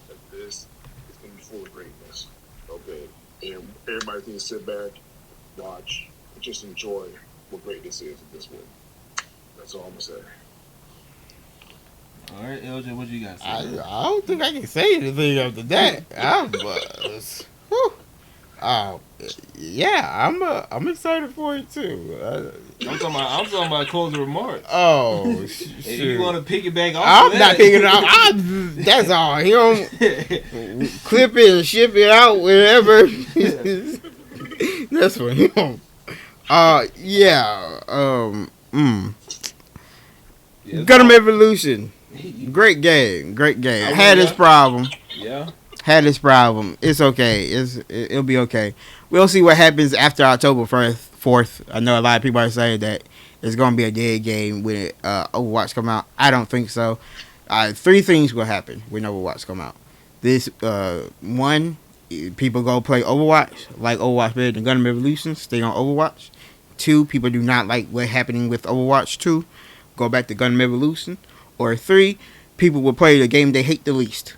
that this is going to be full of greatness. Okay? And everybody can sit back, watch, and just enjoy what greatness is at this point. That's all I'm going to say. All right, LJ, what you got to say? I don't think I can say anything after that. I'm excited for it too. I'm talking about closing remarks. Oh, if you want to piggyback off I'm of not picking it up. That's all. He don't clip it and ship it out wherever. That's for him. Gundam Evolution. Great game. Had its problem. Yeah. Had its problem. It's okay. It'll be okay. We'll see what happens after October 4th. I know a lot of people are saying that it's going to be a dead game when Overwatch come out. I don't think so. 3 things will happen when Overwatch come out. This one, people go play Overwatch, like Overwatch better than Gundam Evolution, stay on Overwatch. 2, people do not like what's happening with Overwatch 2, go back to Gundam Evolution. Or 3, people will play the game they hate the least.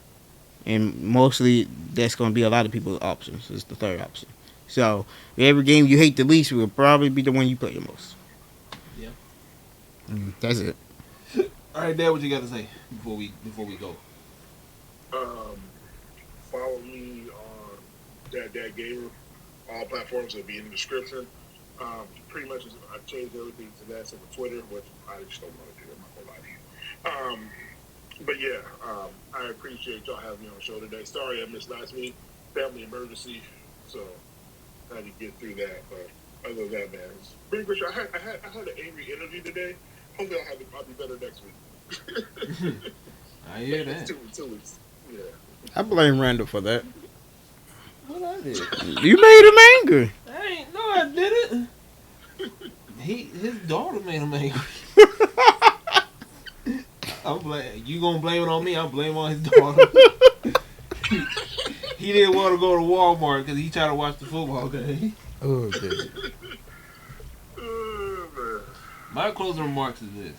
And mostly, that's going to be a lot of people's options. It's the third option. So, every game you hate the least will probably be the one you play the most. Yeah. That's it. All right, Dad, what you got to say before we go? Follow me on Dad Gamer. All platforms will be in the description. Pretty much, I changed everything to that except for Twitter, which I just don't want to do. I'm not going to lie to you. But yeah, I appreciate y'all having me on the show today. Sorry I missed last week. Family emergency, so I had to get through that. But other than that, man, it's pretty good show. I had an angry interview today. Hopefully I'll be better next week. I hear that. 2 weeks. Yeah. I blame Randal for that. What I did? You made him angry. I didn't. His daughter made him angry. You gonna blame it on me? I'm blaming on his daughter. He didn't want to go to Walmart because he tried to watch the football game. Oh, okay. My closing remarks is this: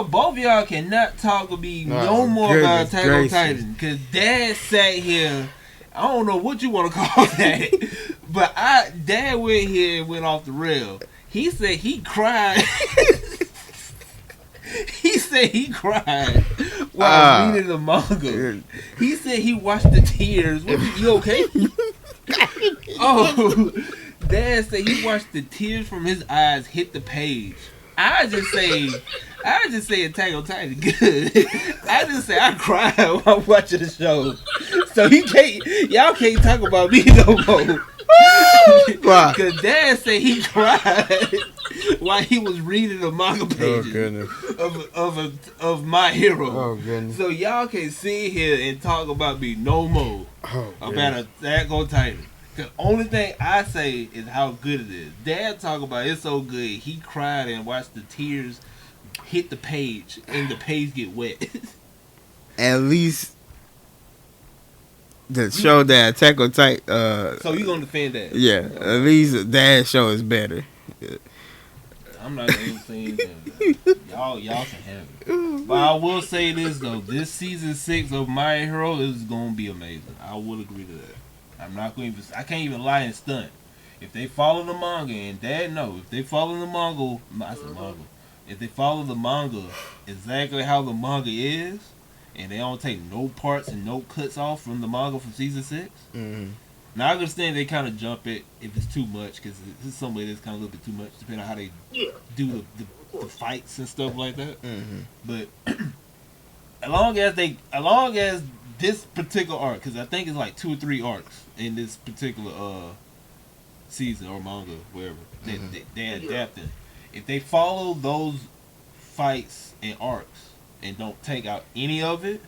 both of y'all cannot talk to me no more about Attack on Titan because Dad sat here. I don't know what you want to call that, but Dad went here and went off the rail. He said he cried. He said he cried while reading the manga. He said he watched the tears. You okay? Oh, Dad said he watched the tears from his eyes hit the page. I just say Attack on Titan good. I just say I cried while watching the show. So y'all can't talk about me no more. Cause Dad said he cried while he was reading the manga Oh pages goodness. of My Hero. Oh goodness. So y'all can sit here and talk about me no more Oh, about Attack on Titan. The only thing I say is how good it is. Dad talk about it's so good. He cried and watched the tears hit the page and the page get wet. At least the show that Attack on Titan. So you gonna defend that? Yeah, at least that show is better. I'm not gonna even say anything. Y'all can have it. But I will say this though: this season 6 of My Hero is gonna be amazing. I will agree to that. I'm not going to. I can't even lie and stunt. If they follow the manga, and Dad know, if they follow the manga, I said manga. If they follow the manga exactly how the manga is, and they don't take no parts and no cuts off from the manga from season 6. Mm-hmm. Now I understand they kind of jump it if it's too much, because this is somebody that's kind of a little bit too much, depending on how they do the fights and stuff like that. Mm-hmm. But as long as this particular arc, because I think it's like 2 or 3 arcs in this particular season or manga, wherever they're adapting. If they follow those fights and arcs and don't take out any of it,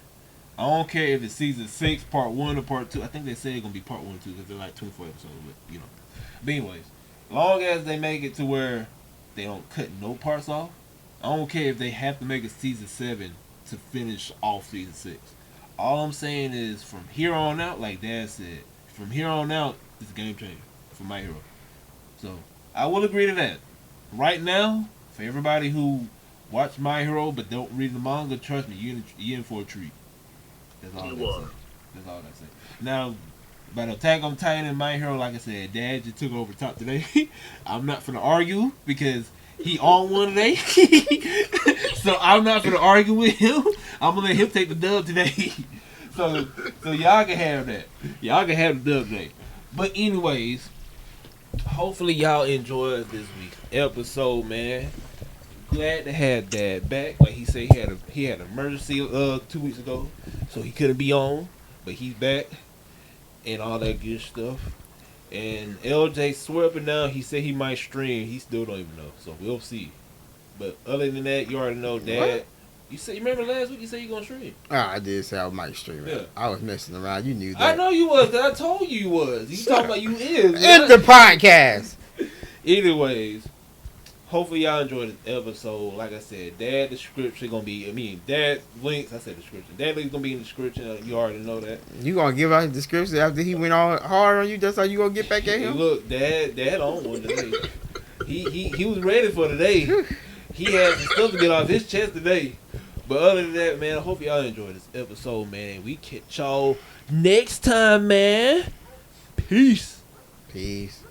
I don't care if it's season 6, part 1 or part 2. I think they say it's gonna be part 1 or 2 because they're like 24 episodes, but you know. But anyways, long as they make it to where they don't cut no parts off, I don't care if they have to make a season 7 to finish off season 6. All I'm saying is, from here on out, like Dad said, from here on out, it's a game changer for My Hero. So, I will agree to that. Right now, for everybody who watch My Hero but don't read the manga, trust me, you're in for a treat. That's all I say. That's all I say. Now, about Attack on Titan and My Hero, like I said, Dad just took over top today. I'm not finna argue because he on one today. So I'm not gonna argue with him. I'm gonna let him take the dub today. So y'all can have that. Y'all can have the dub today. But anyways, hopefully y'all enjoyed this week's episode, man. Glad to have Dad back. Like he said, he had an emergency 2 weeks ago, so he couldn't be on. But he's back and all that good stuff. And LJ swerving now. He said he might stream. He still don't even know. So we'll see. But other than that, you already know, Dad. What? You remember last week you said you gonna stream? Oh, I did say I might stream it. Yeah. I was messing around. You knew that. I know you was. Cause I told you was. You talking about you is. In the podcast. Anyways, hopefully y'all enjoyed this episode. Like I said, Dad description gonna be. Dad links. I said description. Dad links gonna be in the description. You already know that. You gonna give out the description after he went all hard on you? That's how you gonna get back at him? Look, Dad on one today. He was ready for today. He had some stuff to get off his chest today. But other than that, man, I hope y'all enjoyed this episode, man. We catch y'all next time, man. Peace. Peace.